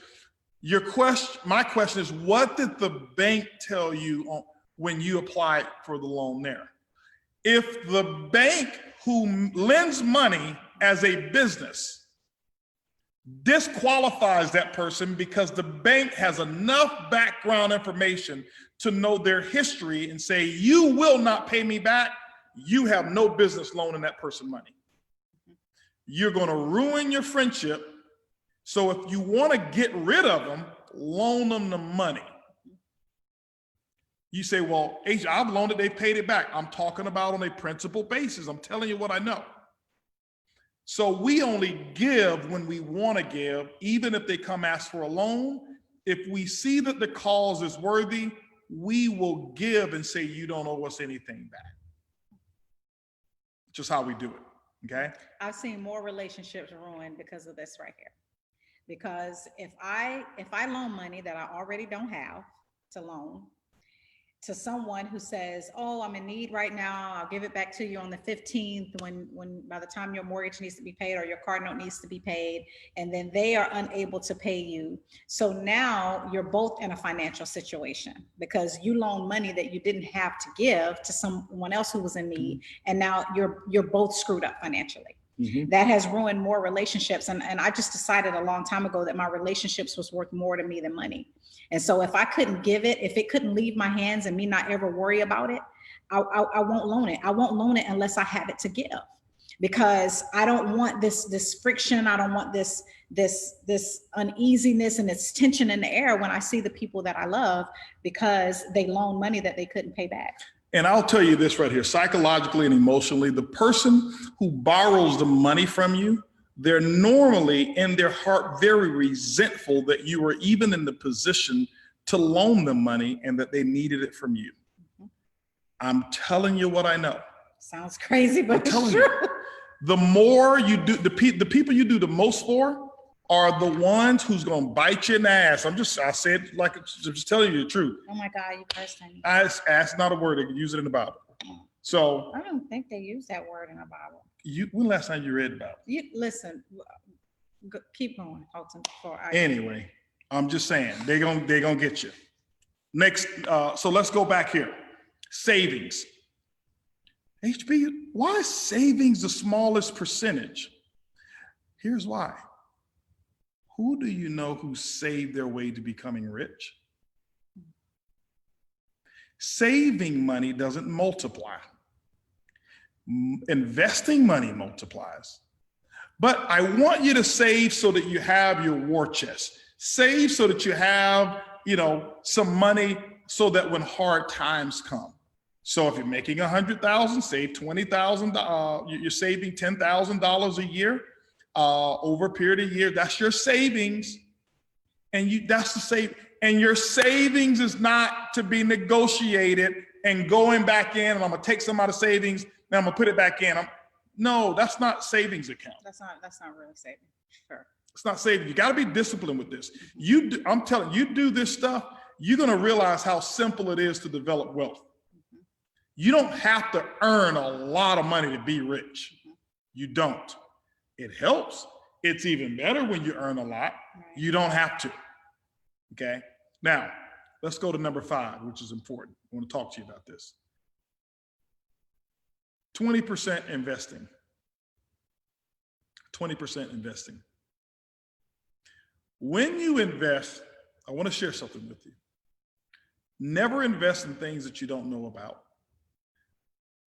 My question is, what did the bank tell you when you applied for the loan there? If the bank who lends money as a business disqualifies that person because the bank has enough background information to know their history and say, you will not pay me back, you have no business loaning that person money. You're going to ruin your friendship. So if you want to get rid of them, loan them the money. You say, well, I've loaned it, they've paid it back. I'm talking about on a principal basis. I'm telling you what I know. So we only give when we want to give, even if they come ask for a loan. If we see that the cause is worthy, we will give and say, you don't owe us anything back. Just how we do it, okay? I've seen more relationships ruined because of this right here. Because if I loan money that I already don't have to loan to someone who says, oh, I'm in need right now, I'll give it back to you on the 15th when by the time your mortgage needs to be paid or your car note needs to be paid, and then they are unable to pay you. So now you're both in a financial situation because you loaned money that you didn't have to give to someone else who was in need, and now you're both screwed up financially. That has ruined more relationships. And I just decided a long time ago that my relationships was worth more to me than money. And so if I couldn't give it, if it couldn't leave my hands and me not ever worry about it, I won't loan it. I won't loan it unless I have it to give, because I don't want this friction. I don't want this uneasiness and this tension in the air when I see the people that I love because they loan money that they couldn't pay back. And I'll tell you this right here, psychologically and emotionally, the person who borrows the money from you, they're normally in their heart very resentful that you were even in the position to loan them money and that they needed it from you. I'm telling you what I know. Sounds crazy, but it's true. The more you do, the people you do the most for are the ones who's gonna bite you in the ass. I said like, I'm just telling you the truth. Oh my God, you cursed me. Ass not a word, they can use it in the Bible. So I don't think they use that word in the Bible. When last time you read about it? You listen, keep going, Alton. Anyway, I'm just saying they're gonna get you. Next, so let's go back here. Savings. HB, why is savings the smallest percentage? Here's why. Who do you know who saved their way to becoming rich? Saving money doesn't multiply. Investing money multiplies. But I want you to save so that you have your war chest. Save so that you have, some money so that when hard times come. So if you're making $100,000, save $20,000. You're saving $10,000 a year over a period of year. That's your savings, and that's the save. And your savings is not to be negotiated and going back in. And I'm gonna take some out of savings, and I'm gonna put it back in. No, that's not savings account. That's not really saving. Sure. It's not saving. You got to be disciplined with this. I'm telling you, do this stuff, you're going to realize how simple it is to develop wealth. Mm-hmm. You don't have to earn a lot of money to be rich. Mm-hmm. You don't. It helps. It's even better when you earn a lot. Right. You don't have to. Okay. Now, let's go to number 5, which is important. I want to talk to you about this. 20% investing. 20% investing. When you invest, I want to share something with you. Never invest in things that you don't know about.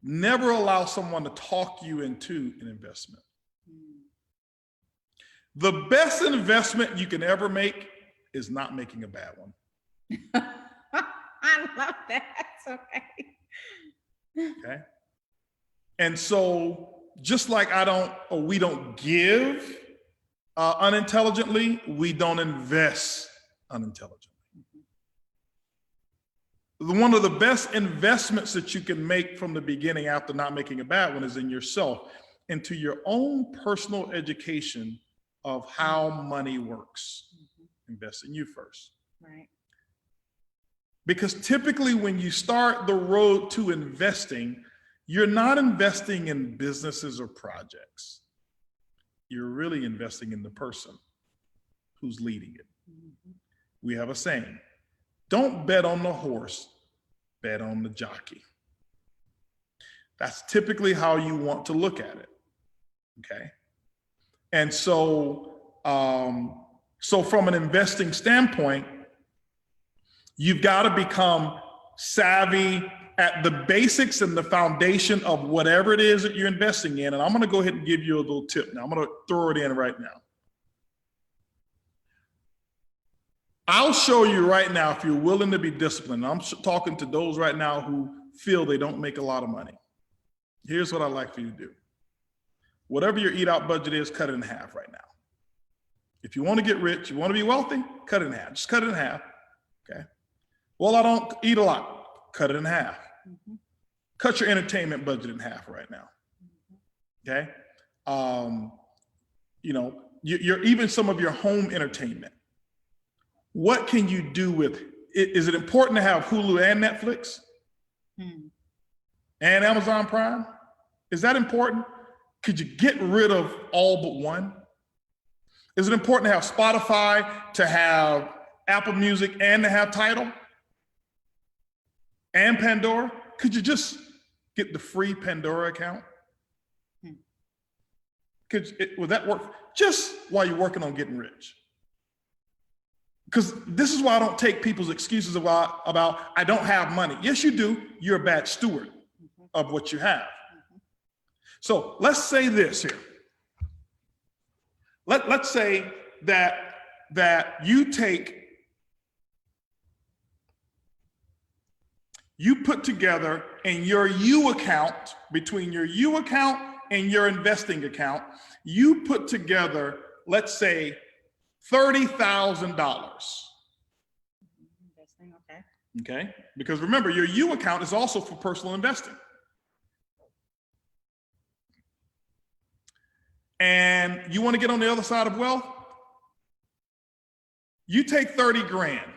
Never allow someone to talk you into an investment. The best investment you can ever make is not making a bad one. I love that. Okay. And so just like we don't give unintelligently, we don't invest unintelligently. One of the best investments that you can make from the beginning after not making a bad one is in yourself, into your own personal education of how money works. Invest in you first. Right. Because typically when you start the road to investing, you're not investing in businesses or projects. You're really investing in the person who's leading it. Mm-hmm. We have a saying, don't bet on the horse, bet on the jockey. That's typically how you want to look at it, okay? And so, from an investing standpoint, you've got to become savvy at the basics and the foundation of whatever it is that you're investing in. And I'm going to go ahead and give you a little tip now. I'm going to throw it in right now. I'll show you right now, if you're willing to be disciplined. I'm talking to those right now who feel they don't make a lot of money. Here's what I'd like for you to do. Whatever your eat out budget is, cut it in half right now. If you want to get rich, you want to be wealthy, cut it in half. Just cut it in half, okay? Well, I don't eat a lot. Cut it in half. Mm-hmm. Cut your entertainment budget in half right now, okay? You're even some of your home entertainment. What can you do with it? Is it important to have Hulu and Netflix and Amazon Prime? Is that important? Could you get rid of all but one? Is it important to have Spotify, to have Apple Music, and to have Tidal and Pandora? Could you just get the free Pandora account? Would that work? Just while you're working on getting rich. Because this is why I don't take people's excuses about I don't have money. Yes, you do. You're a bad steward of what you have. So let's say this here. Let's say that you put together in your U account, between your U account and your investing account, you put together, let's say, $30,000. Investing, okay. Okay, because remember, your U account is also for personal investing. And you want to get on the other side of wealth? You take 30 grand.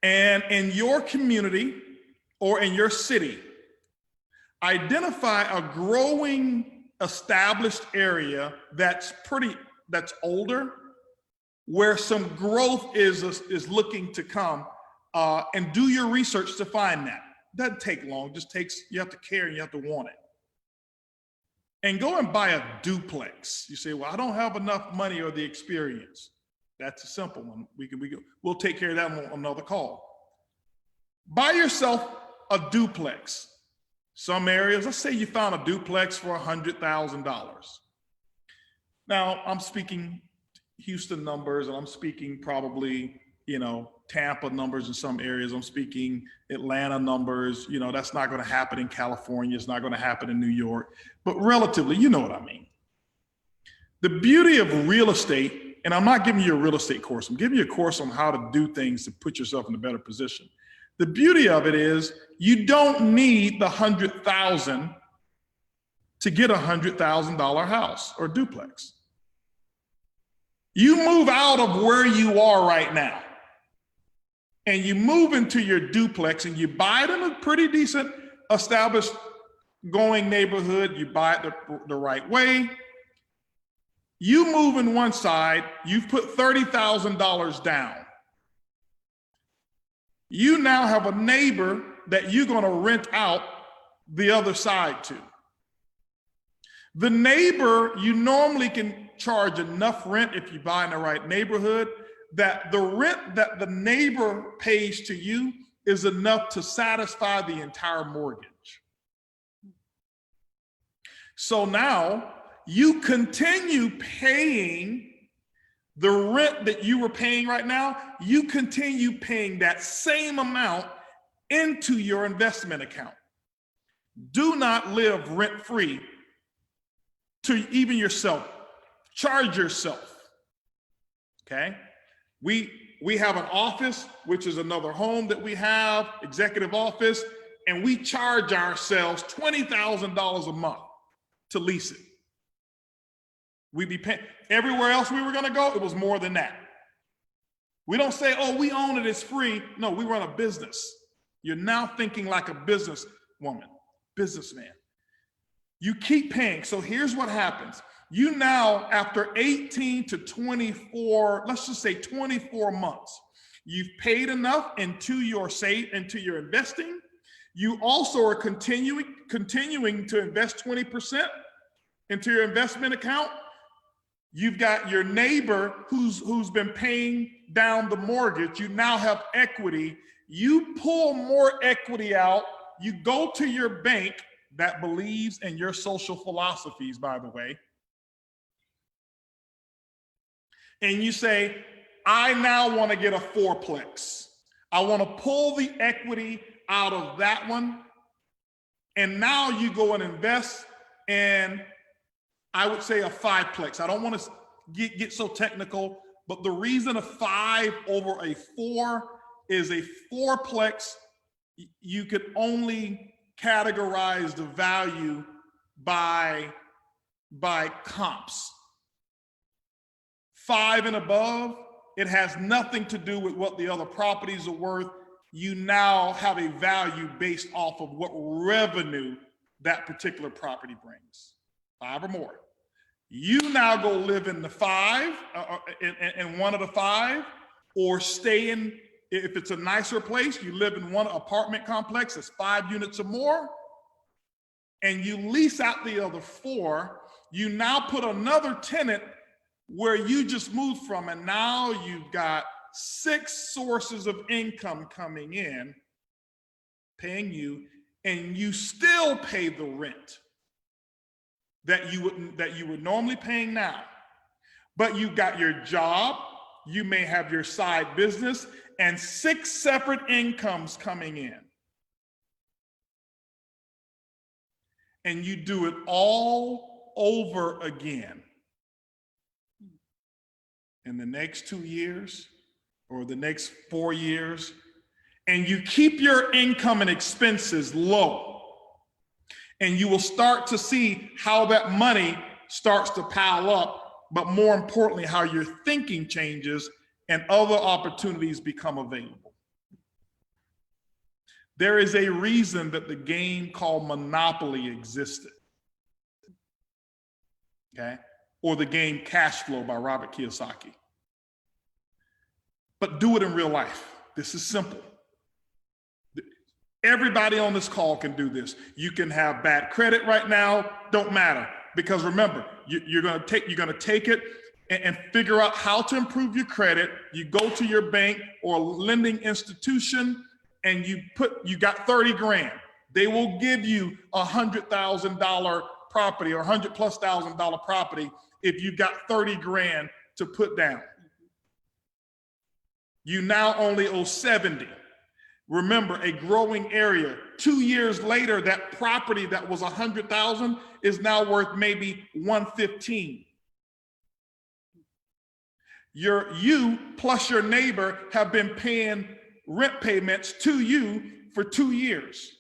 And in your community or in your city, identify a growing, established area that's older, where some growth is looking to come, and do your research to find that. Doesn't take long, just takes, you have to care and you have to want it. And go and buy a duplex. You say, well, I don't have enough money or the experience. That's a simple one. We'll take care of that on another call. Buy yourself a duplex. Some areas, let's say you found a duplex for $100,000. Now, I'm speaking Houston numbers, and I'm speaking probably, Tampa numbers in some areas. I'm speaking Atlanta numbers. That's not going to happen in California. It's not going to happen in New York. But relatively, you know what I mean. The beauty of real estate, and I'm not giving you a real estate course. I'm giving you a course on how to do things to put yourself in a better position. The beauty of it is you don't need the $100,000 to get a $100,000 house or duplex. You move out of where you are right now and you move into your duplex and you buy it in a pretty decent established going neighborhood. You buy it the right way. You move in one side, you've put $30,000 down. You now have a neighbor that you're going to rent out the other side to. The neighbor, you normally can charge enough rent if you buy in the right neighborhood that the rent that the neighbor pays to you is enough to satisfy the entire mortgage. So now you continue paying the rent that you were paying right now, you continue paying that same amount into your investment account. Do not live rent-free to even yourself. Charge yourself, okay? We have an office, which is another home that we have, executive office, and we charge ourselves $20,000 a month to lease it. We'd be paying, everywhere else we were gonna go, it was more than that. We don't say, oh, we own it, it's free. No, we run a business. You're now thinking like a businesswoman, businessman. You keep paying. So here's what happens. You now, after 18 to 24, let's just say 24 months, you've paid enough into your investing. You also are continuing to invest 20% into your investment account. You've got your neighbor who's been paying down the mortgage. You now have equity. You pull more equity out. You go to your bank that believes in your social philosophies, by the way. And you say, I now want to get a fourplex. I want to pull the equity out of that one. And now you go and invest in, I would say, a fiveplex. I don't want to get so technical, but the reason a 5 over a 4 is a fourplex, you could only categorize the value by comps. 5 and above, it has nothing to do with what the other properties are worth. You now have a value based off of what revenue that particular property brings. 5 or more. You now go live in the 5, in one of the 5, or stay in, if it's a nicer place, you live in one apartment complex that's 5 units or more, and you lease out the other 4. You now put another tenant where you just moved from, and now you've got 6 sources of income coming in, paying you, and you still pay the rent that you would normally paying now. But you've got your job, you may have your side business, and 6 separate incomes coming in. And you do it all over again. In the next 2 years or the next 4 years, and you keep your income and expenses low, and you will start to see how that money starts to pile up, but more importantly, how your thinking changes and other opportunities become available. There is a reason that the game called Monopoly existed, okay? Or the game Cash Flow by Robert Kiyosaki. But do it in real life. This is simple. Everybody on this call can do this. You can have bad credit right now, don't matter. Because remember, you're gonna take it and figure out how to improve your credit. You go to your bank or lending institution and you got 30 grand. They will give you $100,000 property or $100,000+ property if you got 30 grand to put down. You now only owe 70. Remember, a growing area. 2 years later, that property that was 100,000 is now worth maybe 115. You plus your neighbor have been paying rent payments to you for 2 years.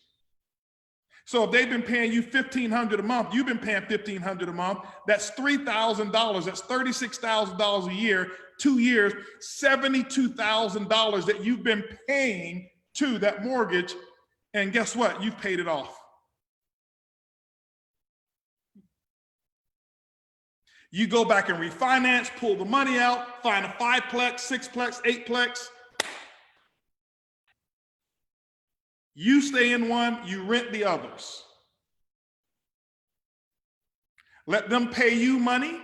So if they've been paying you $1,500 a month, you've been paying $1,500 a month. That's $3,000. That's $36,000 a year. 2 years, $72,000 that you've been paying to that mortgage, and guess what? You've paid it off. You go back and refinance, pull the money out, find a 5-plex, 6-plex, 8-plex. You stay in one, you rent the others. Let them pay you money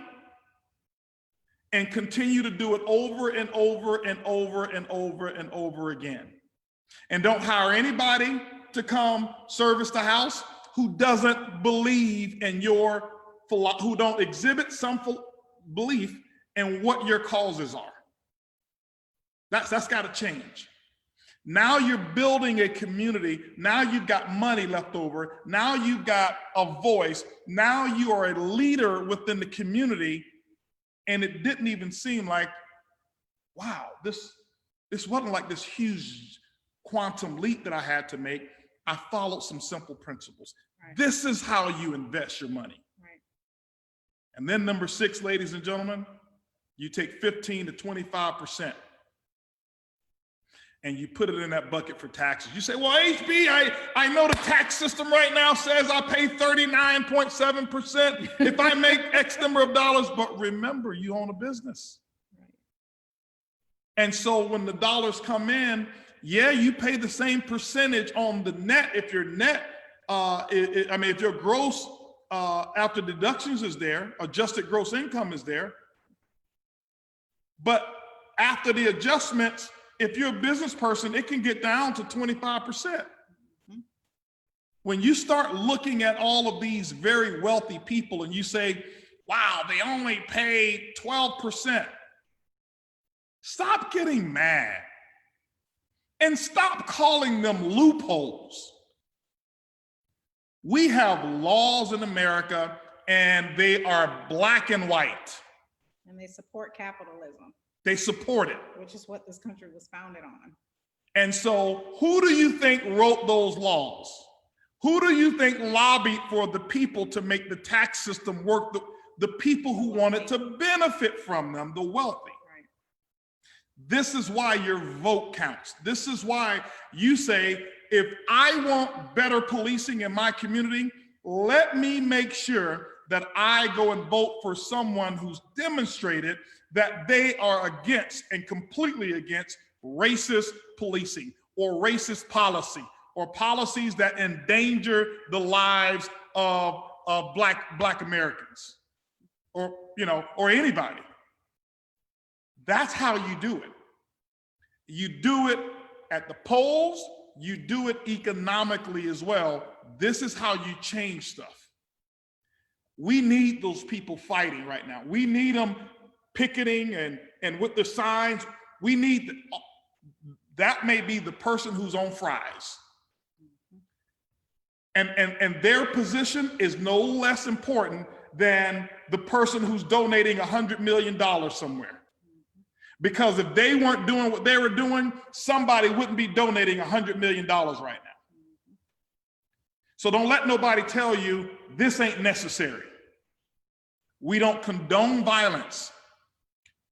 and continue to do it over and over and over and over and over again. And don't hire anybody to come service the house who doesn't believe in who don't exhibit some belief in what your causes are. That's got to change. Now you're building a community. Now you've got money left over. Now you've got a voice. Now you are a leader within the community. And it didn't even seem like, wow, this wasn't like this huge quantum leap that I had to make. I followed some simple principles. Right. This is how you invest your money. Right. And then number 6, ladies and gentlemen, you take 15 to 25% and you put it in that bucket for taxes. You say, well, HB, I know the tax system right now says I pay 39.7% if I make X number of dollars, but remember, you own a business. Right. And so when the dollars come in, yeah, you pay the same percentage on the net if your net, if your gross after deductions is there, adjusted gross income is there. But after the adjustments, if you're a business person, it can get down to 25%. When you start looking at all of these very wealthy people and you say, wow, they only pay 12%, stop getting mad. And stop calling them loopholes. We have laws in America and they are black and white. And they support capitalism. They support it. Which is what this country was founded on. And so who do you think wrote those laws? Who do you think lobbied for the people to make the tax system work? The people who wanted to benefit from them, the wealthy. This is why your vote counts. This is why you say, if I want better policing in my community, let me make sure that I go and vote for someone who's demonstrated that they are against and completely against racist policing or racist policy or policies that endanger the lives of Black Americans or anybody. That's how you do it. You do it at the polls, you do it economically as well. This is how you change stuff. We need those people fighting right now. We need them picketing and with the signs. We need, that may be the person who's on fries. And their position is no less important than the person who's donating $100 million somewhere. Because if they weren't doing what they were doing, somebody wouldn't be donating $100 million right now. So don't let nobody tell you this ain't necessary. We don't condone violence.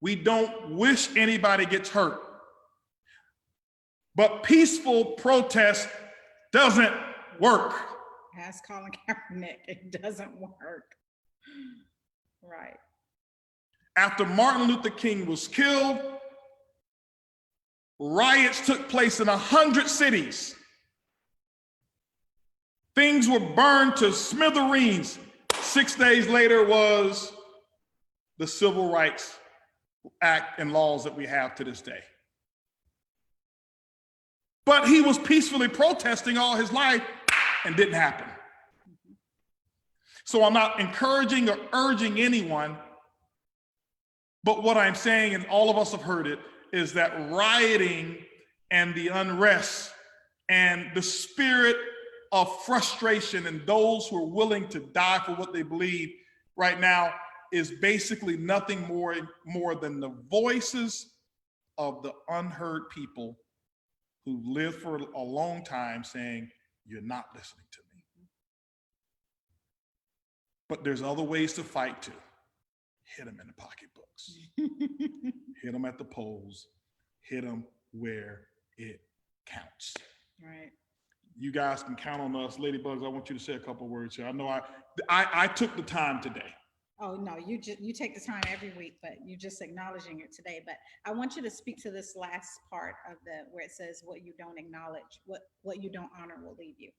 We don't wish anybody gets hurt. But peaceful protest doesn't work. Ask Colin Kaepernick, it doesn't work. Right. After Martin Luther King was killed, riots took place in 100 cities. Things were burned to smithereens. 6 days later was the Civil Rights Act and laws that we have to this day. But he was peacefully protesting all his life and didn't happen. So I'm not encouraging or urging anyone, but what I'm saying, and all of us have heard it, is that rioting and the unrest and the spirit of frustration and those who are willing to die for what they believe right now is basically nothing more than the voices of the unheard people who lived for a long time saying, you're not listening to me. But there's other ways to fight too. Hit them in the pocketbooks. Hit them at the polls. Hit them where it counts. Right. You guys can count on us. Ladybugs, I want you to say a couple words here. I know I took the time today. Oh, no, you take the time every week, but you're just acknowledging it today. But I want you to speak to this last part of where it says what you don't acknowledge, what you don't honor will leave you.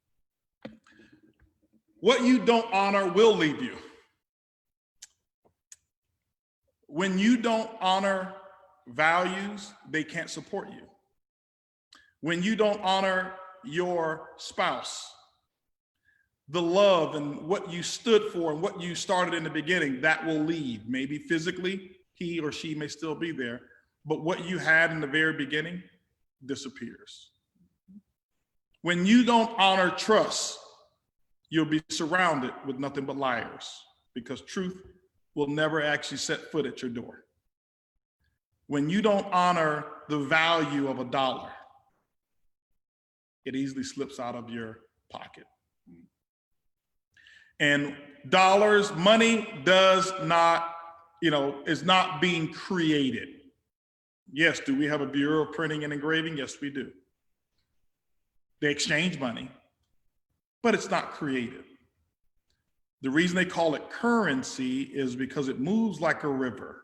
What you don't honor will leave you. When you don't honor values, they can't support you. When you don't honor your spouse, the love and what you stood for and what you started in the beginning, that will leave. Maybe physically, he or she may still be there, but what you had in the very beginning disappears. When you don't honor trust, you'll be surrounded with nothing but liars, because truth will never actually set foot at your door. When you don't honor the value of $1, it easily slips out of your pocket. And dollars, money does not, is not being created. Yes, do we have a Bureau of Printing and Engraving? Yes, we do. They exchange money, but it's not created. The reason they call it currency is because it moves like a river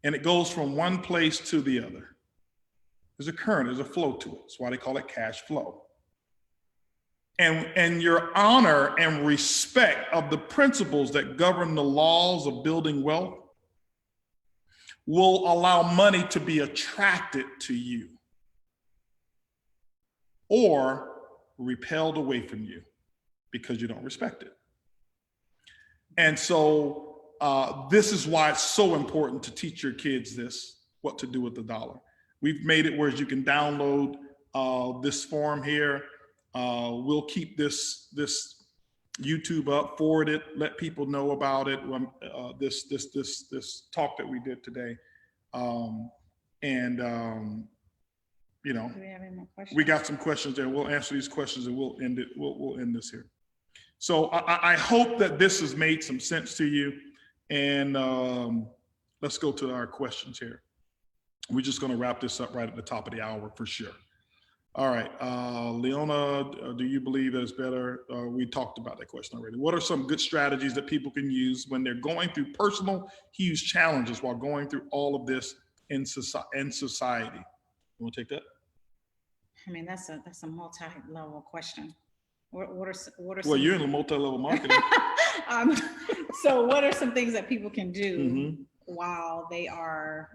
and it goes from one place to the other. There's a current, there's a flow to it. That's why they call it cash flow. And your honor and respect of the principles that govern the laws of building wealth will allow money to be attracted to you or repelled away from you because you don't respect it. And so this is why it's so important to teach your kids this, what to do with the dollar. We've made it where you can download this form here. We'll keep this YouTube up, forward it, let people know about it. This talk that we did today, Do we have any more questions? We got some questions there. We'll answer these questions and we'll end it. We'll end this here. So I hope that this has made some sense to you. And let's go to our questions here. We're just going to wrap this up right at the top of the hour for sure. All right, Leona, do you believe that it's better? We talked about that question already. What are some good strategies that people can use when they're going through personal, huge challenges while going through all of this in society? You want to take that? I mean, that's a multi-level question. What are well, you're in the multi-level marketing. So what are some things that people can do while they are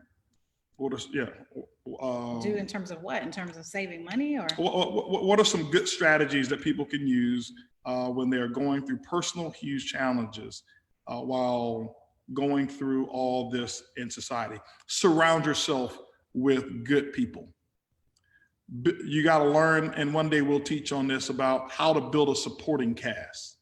do in terms of what? In terms of saving money, or what are some good strategies that people can use when they're going through personal huge challenges while going through all this in society? Surround yourself with good people. You got to learn, and one day we'll teach on this, about how to build a supporting cast.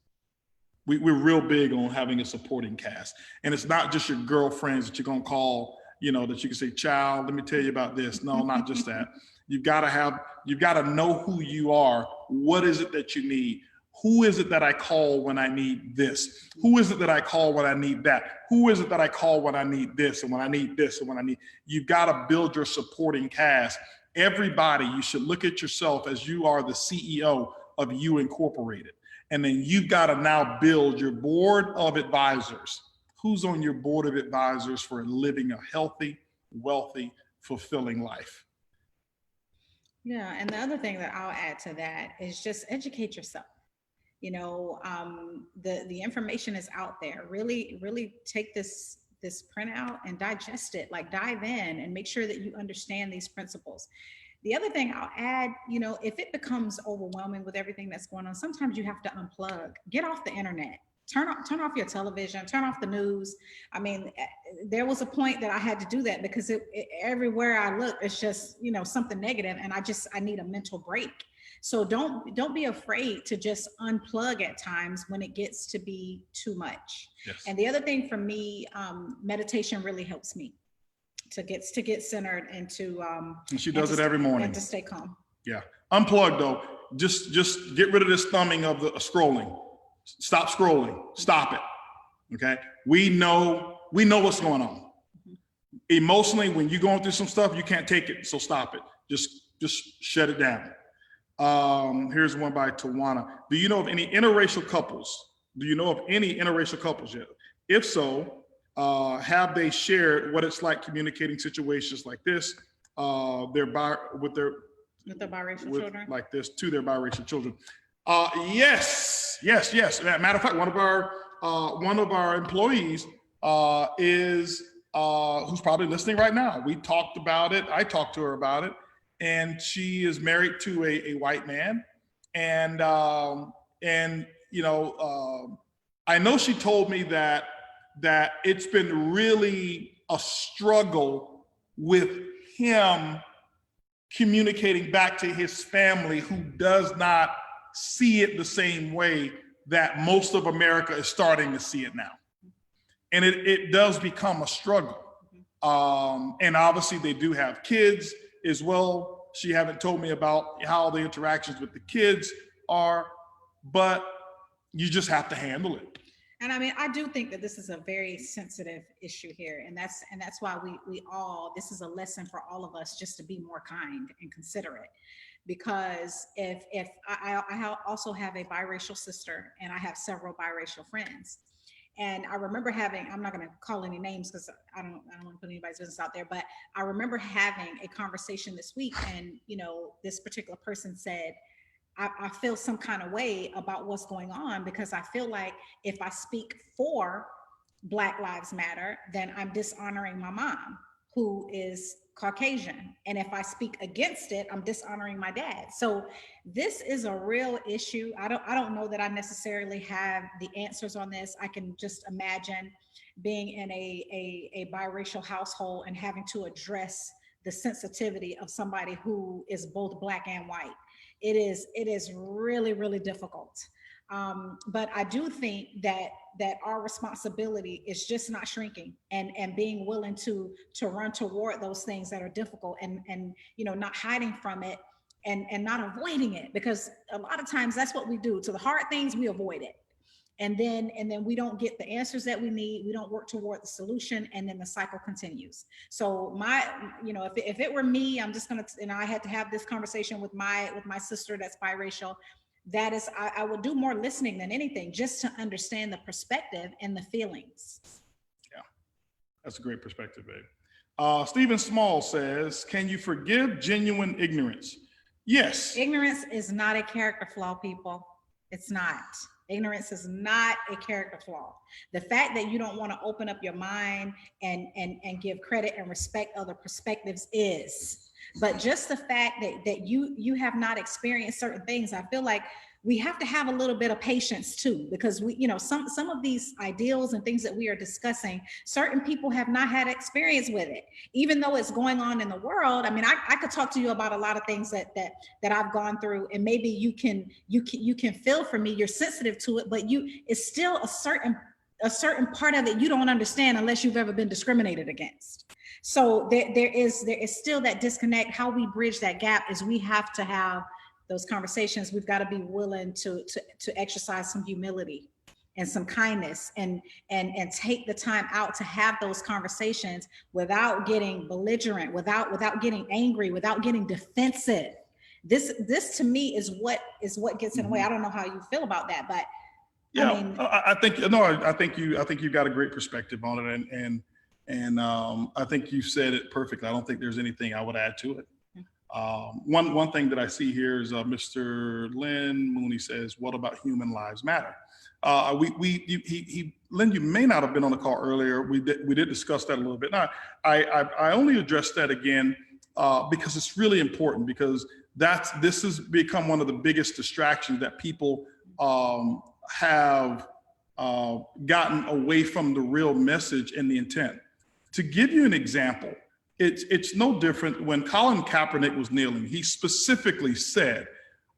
We're real big on having a supporting cast, and it's not just your girlfriends that you're gonna call, that you can say, child, let me tell you about this. No, not just that. You've got to know who you are. What is it that you need? Who is it that I call when I need this? Who is it that I call when I need that? Who is it that I call when I need this and when I need this and when I need? You've got to build your supporting cast. Everybody, you should look at yourself as you are the CEO of You Incorporated. And then you've got to now build your board of advisors. Who's on your board of advisors for living a healthy, wealthy, fulfilling life? Yeah, and the other thing that I'll add to that is just educate yourself. The information is out there. Really take this printout and digest it, like dive in and make sure that you understand these principles. The other thing I'll add, if it becomes overwhelming with everything that's going on, sometimes you have to unplug, get off the internet, turn off your television, turn off the news. I mean, there was a point that I had to do that because everywhere I look, it's just, something negative, and I need a mental break. So don't be afraid to just unplug at times when it gets to be too much. Yes. And the other thing for me, meditation really helps me to get centered and to and she does it every morning and to stay calm. Yeah. Unplug though. Just get rid of this thumbing of the scrolling. Stop scrolling. Stop it. Okay. We know what's going on. Emotionally, when you're going through some stuff, you can't take it. So stop it. Just shut it down. Here's one by Tawana. Do you know of any interracial couples? Yet? If so, have they shared what it's like communicating situations like this, with their biracial children? Like this to their biracial children? Yes. Matter of fact, one of our employees is who's probably listening right now. We talked about it. I talked to her about it, and she is married to a white man, and I know she told me that it's been really a struggle with him communicating back to his family, who does not see it the same way that most of America is starting to see it now. And it does become a struggle. And obviously they do have kids as well. She haven't told me about how the interactions with the kids are, but you just have to handle it. And I mean, I do think that this is a very sensitive issue here. And that's why this is a lesson for all of us, just to be more kind and considerate. Because if I also have a biracial sister, and I have several biracial friends. And I remember I'm not going to call any names because I don't want to put anybody's business out there, but I remember having a conversation this week, and this particular person said, I feel some kind of way about what's going on, because I feel like if I speak for Black Lives Matter, then I'm dishonoring my mom, who is Caucasian. And if I speak against it, I'm dishonoring my dad. So this is a real issue. I don't know that I necessarily have the answers on this. I can just imagine being in a biracial household and having to address the sensitivity of somebody who is both Black and white. It is really, really difficult. But I do think that our responsibility is just not shrinking and being willing to run toward those things that are difficult, and not hiding from it and not avoiding it, because a lot of times that's what we do. To the hard things, we avoid it. And then we don't get the answers that we need. We don't work toward the solution, and then the cycle continues. So if it were me, I'm just gonna, I had to have this conversation with my sister that's biracial. That is, I would do more listening than anything, just to understand the perspective and the feelings. Yeah, that's a great perspective, babe. Stephen Small says, can you forgive genuine ignorance? Yes. Ignorance is not a character flaw, people. It's not. Ignorance is not a character flaw. The fact that you don't want to open up your mind and give credit and respect other perspectives is. But just the fact that you have not experienced certain things, I feel like we have to have a little bit of patience too, because some of these ideals and things that we are discussing, certain people have not had experience with it, even though it's going on in the world. I mean, I could talk to you about a lot of things that I've gone through, and maybe you can feel for me, you're sensitive to it, but it's still a certain part of it you don't understand unless you've ever been discriminated against. So there is still that disconnect. How we bridge that gap is we have to have those conversations. We've got to be willing to exercise some humility and some kindness, and take the time out to have those conversations without getting belligerent, without getting angry, without getting defensive. This to me is what gets in the way. I don't know how you feel about that, but yeah, I think you've got a great perspective on it, and I think you said it perfectly. I don't think there's anything I would add to it. One thing that I see here is Mr. Lynn Mooney says, "What about human lives matter?" Lynn, you may not have been on the call earlier. We did discuss that a little bit. Now, I only addressed that again because it's really important, because this has become one of the biggest distractions that people have gotten away from the real message and the intent. To give you an example, it's no different when Colin Kaepernick was kneeling. He specifically said,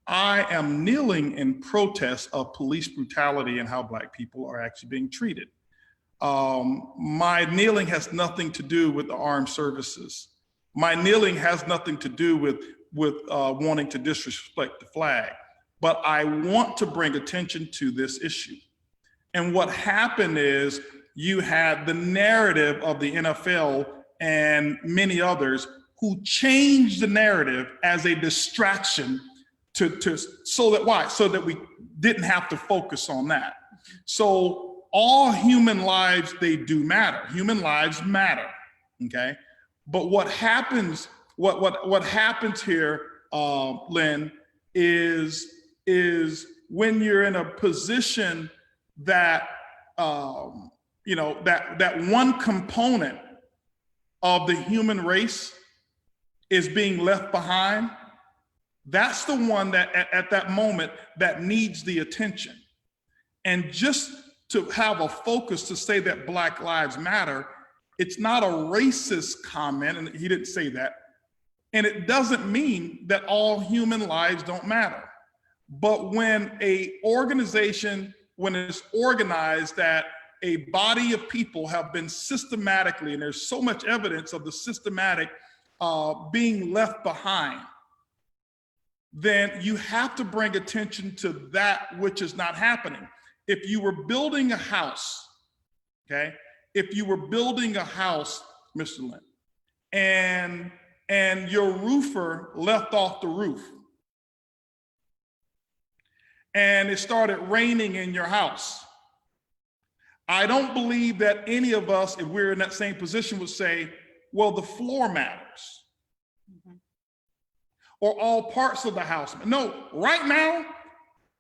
"I am kneeling in protest of police brutality and how Black people are actually being treated. My kneeling has nothing to do with the armed services. My kneeling has nothing to do with wanting to disrespect the flag, but I want to bring attention to this issue." And what happened is you had the narrative of the NFL and many others who changed the narrative as a distraction so that we didn't have to focus on that. So all human lives, they do matter. Human lives matter, okay? But what happens here, Lynn, is when you're in a position that that one component of the human race is being left behind, that's the one that at that moment that needs the attention. And just to have a focus to say that Black lives matter, it's not a racist comment, and he didn't say that. And it doesn't mean that all human lives don't matter. But when an organization, when it's organized that a body of people have been systematically, and there's so much evidence of the systematic being left behind, then you have to bring attention to that which is not happening. If you were building a house, okay? If you were building a house, Mr. Lynn, and your roofer left off the roof, and it started raining in your house, I don't believe that any of us, if we're in that same position, would say, well, the floor matters. Mm-hmm. Or all parts of the house. No, right now,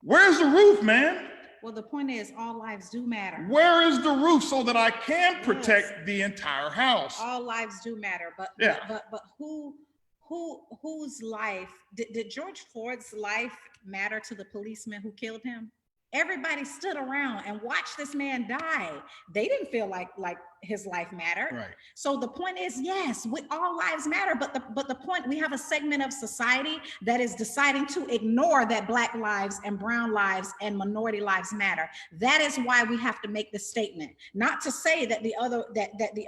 where's the roof, man? Well, the point is, all lives do matter. Where is the roof so that I can protect the entire house? All lives do matter, but whose life did George Floyd's life matter to the policeman who killed him? Everybody stood around and watched this man die. They didn't feel like his life mattered. Right. So the point is, yes, all lives matter, but the point, we have a segment of society that is deciding to ignore that Black lives and brown lives and minority lives matter. That is why we have to make this statement. Not to say that the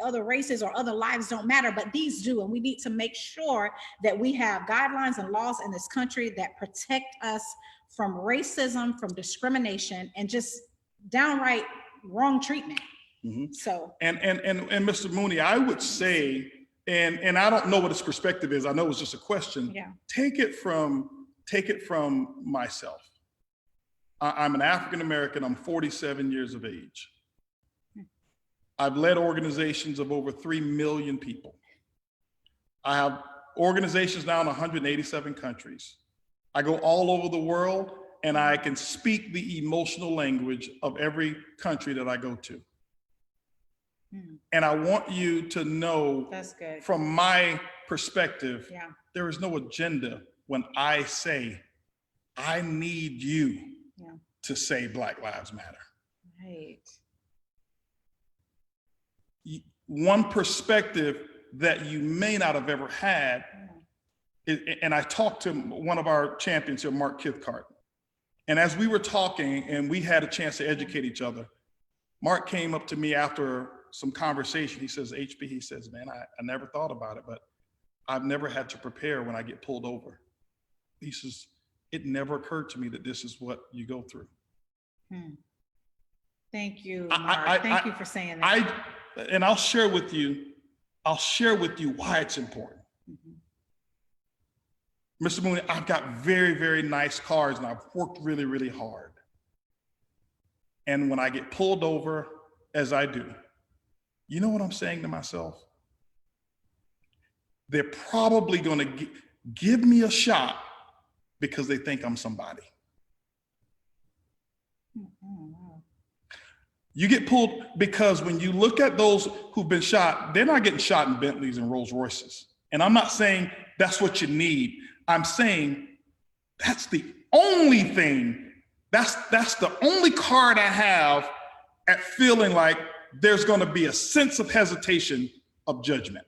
other races or other lives don't matter, but these do, and we need to make sure that we have guidelines and laws in this country that protect us from racism, from discrimination, and just downright wrong treatment. Mm-hmm. So and Mr. Mooney, I would say, and I don't know what his perspective is. I know it's just a question. Yeah. Take it from myself. I'm an African American. I'm 47 years of age. I've led organizations of over 3 million people. I have organizations now in 187 countries. I go all over the world, and I can speak the emotional language of every country that I go to. And I want you to know, that's good. From my perspective, there is no agenda when I say, I need you to say Black Lives Matter. Right. One perspective that you may not have ever had, and I talked to one of our champions here, Mark Kithcart. And as we were talking and we had a chance to educate each other, Mark came up to me after some conversation. He says, HB, he says, man, I never thought about it, but I've never had to prepare when I get pulled over. He says, it never occurred to me that this is what you go through. Thank you, Mark. Thank you for saying that. And I'll share with you why it's important. Mr. Mooney, I've got very, very nice cars, and I've worked really, really hard. And when I get pulled over, as I do, you know what I'm saying to myself? They're probably going to give me a shot because they think I'm somebody. You get pulled because when you look at those who've been shot, they're not getting shot in Bentleys and Rolls Royces. And I'm not saying that's what you need. I'm saying that's the only thing, that's the only card I have at feeling like there's going to be a sense of hesitation of judgment.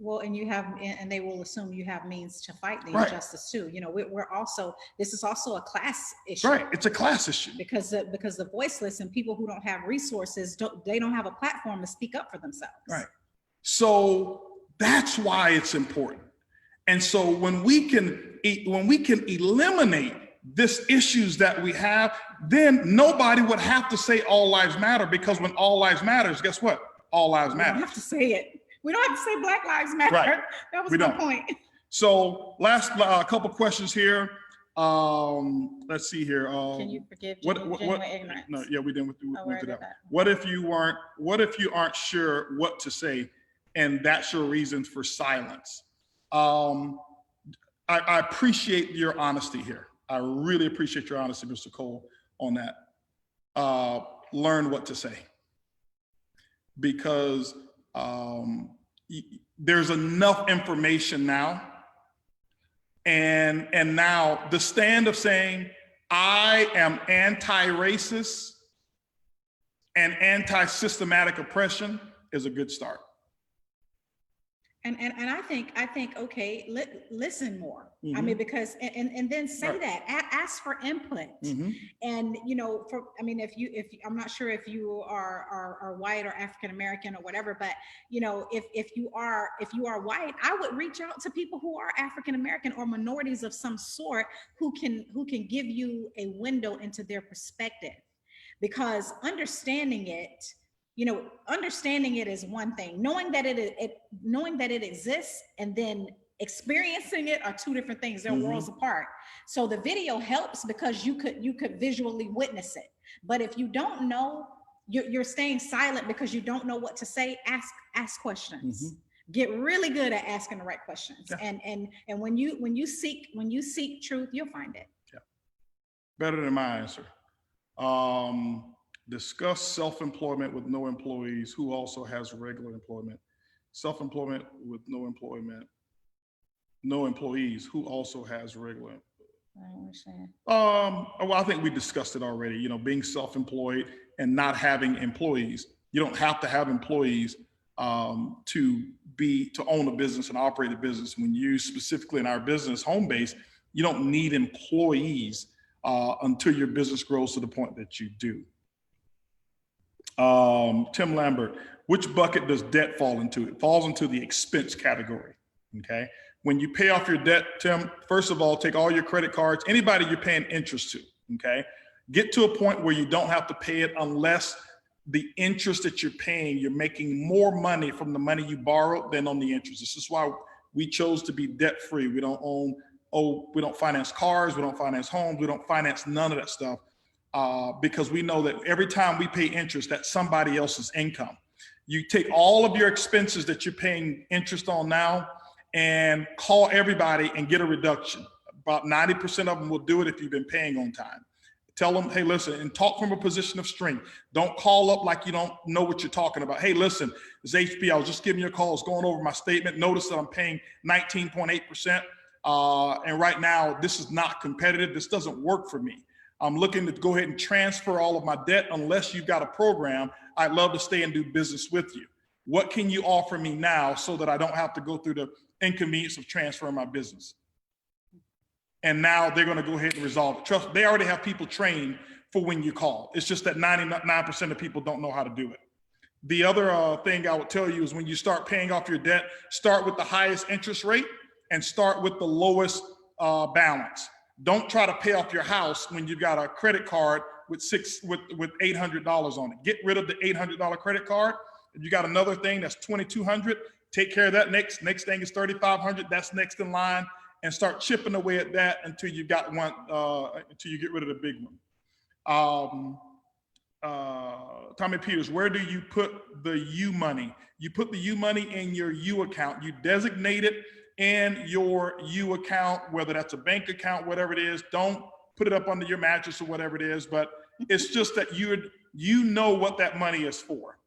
Well, and you have, and they will assume you have means to fight the Right. injustice too. You know, we're also, this is also a class issue. Right, it's a class issue. Because the voiceless and people who don't have resources, they don't have a platform to speak up for themselves. Right. So that's why it's important. And so when we can eliminate this issues that we have, then nobody would have to say all lives matter, because when all lives matters, guess what? All lives matter. We don't have to say it. We don't have to say Black Lives Matter. Right. That was We my don't. point. So last couple questions here. Let's see here. Can you forgive genuine ignorance? No, yeah, we didn't. Oh, went through right, that. What if you aren't sure what to say, and that's your reason for silence? I appreciate your honesty here. I really appreciate your honesty, Mr. Cole, on that. Learn what to say, because there's enough information now. And now the stand of saying, I am anti-racist and anti-systematic oppression is a good start. And I think, okay, listen more. Mm-hmm. I mean, because, and then say Right. that, ask for input. Mm-hmm. And, you know, if I'm not sure if you are white or African-American or whatever, but, you know, if you are white, I would reach out to people who are African-American or minorities of some sort who can give you a window into their perspective, because understanding it is one thing. Knowing that it exists and then experiencing it are two different things. They're Mm-hmm. worlds apart. So the video helps because you could visually witness it. But if you don't know, you're staying silent because you don't know what to say. Ask questions. Mm-hmm. Get really good at asking the right questions. Yeah. And when you seek truth, you'll find it. Yeah. Better than my answer. Discuss self-employment with no employees who also has regular employment. Self-employment with no employees who also has regular. I understand. Well, I think we discussed it already. You know, being self-employed and not having employees. You don't have to have employees to own a business and operate a business. When you specifically in our business home base, you don't need employees until your business grows to the point that you do. Tim Lambert, which bucket does debt fall into? It falls into the expense category, okay? When you pay off your debt, Tim, first of all, take all your credit cards, anybody you're paying interest to, okay? Get to a point where you don't have to pay it unless the interest that you're paying, you're making more money from the money you borrowed than on the interest. This is why we chose to be debt-free. We don't we don't finance cars, we don't finance homes, we don't finance none of that stuff. Because we know that every time we pay interest, that's somebody else's income. You take all of your expenses that you're paying interest on now and call everybody and get a reduction. About 90% of them will do it if you've been paying on time. Tell them, hey, listen, and talk from a position of strength. Don't call up like you don't know what you're talking about. Hey, listen, it's HP. I was just giving you a call. I was going over my statement. Notice that I'm paying 19.8%. And right now, this is not competitive. This doesn't work for me. I'm looking to go ahead and transfer all of my debt. Unless you've got a program, I'd love to stay and do business with you. What can you offer me now so that I don't have to go through the inconvenience of transferring my business? And now they're going to go ahead and resolve it. Trust, they already have people trained for when you call. It's just that 99% of people don't know how to do it. The other thing I would tell you is when you start paying off your debt, start with the highest interest rate and start with the lowest balance. Don't try to pay off your house when you've got a credit card with $800 on it. Get rid of the $800 credit card. If you got another thing that's $2,200, take care of that next. Next thing is $3,500. That's next in line, and start chipping away at that until you got one. Until you get rid of the big one. Tommy Peters, where do you put the U money? You put the U money in your U account. You designate it in your U account, whether that's a bank account, whatever it is. Don't put it up under your mattress or whatever it is, but it's just that you know what that money is for.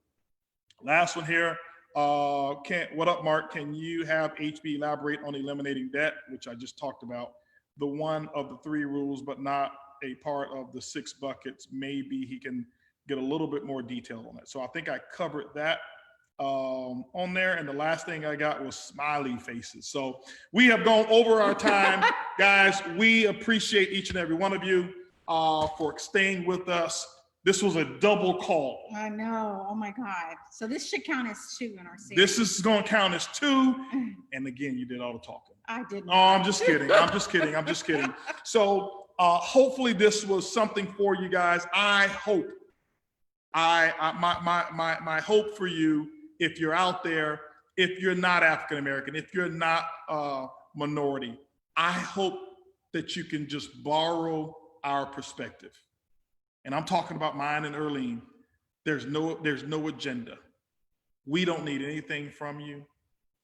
Last one here. What up, Mark? Can you have HB elaborate on eliminating debt, which I just talked about? The one of the 3 rules, but not a part of the 6 buckets. Maybe he can get a little bit more detail on it. So I think I covered that on there. And the last thing I got was smiley faces. So we have gone over our time. Guys, we appreciate each and every one of you for staying with us. This was a double call. I know. Oh my God. So this should count as 2 in our series. This is going to count as 2. And again, you did all the talking. I didn't. No, I'm just kidding. I'm just kidding. I'm just kidding. So hopefully this was something for you guys. I hope. My hope for you, if you're out there, if you're not African American, if you're not minority, I hope that you can just borrow our perspective. And I'm talking about mine and Earlene. There's no agenda. We don't need anything from you.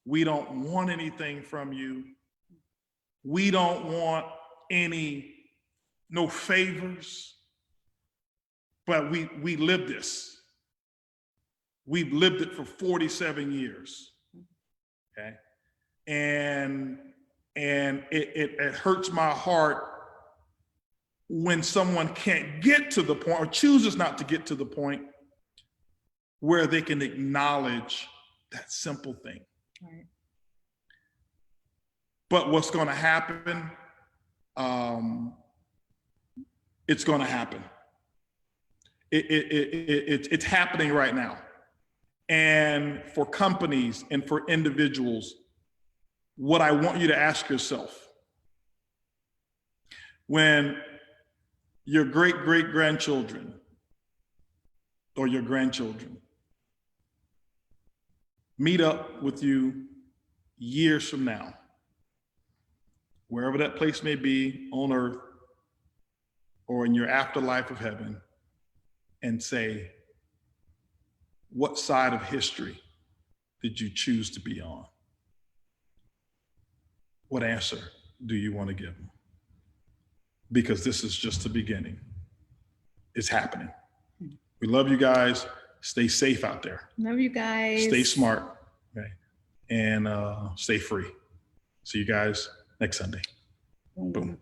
We don't want anything from you. We don't want no favors. But we live this. We've lived it for 47 years. Okay. And it hurts my heart when someone can't get to the point or chooses not to get to the point where they can acknowledge that simple thing. Right. But what's going to happen? It's going to happen. It's happening right now. And for companies and for individuals, what I want you to ask yourself, when your great-great-grandchildren or your grandchildren meet up with you years from now, wherever that place may be on earth or in your afterlife of heaven, and say, what side of history did you choose to be on? What answer do you want to give them? Because this is just the beginning. It's happening. We love you guys. Stay safe out there. Love you guys. Stay smart, okay? And stay free. See you guys next Sunday. Boom. Boom.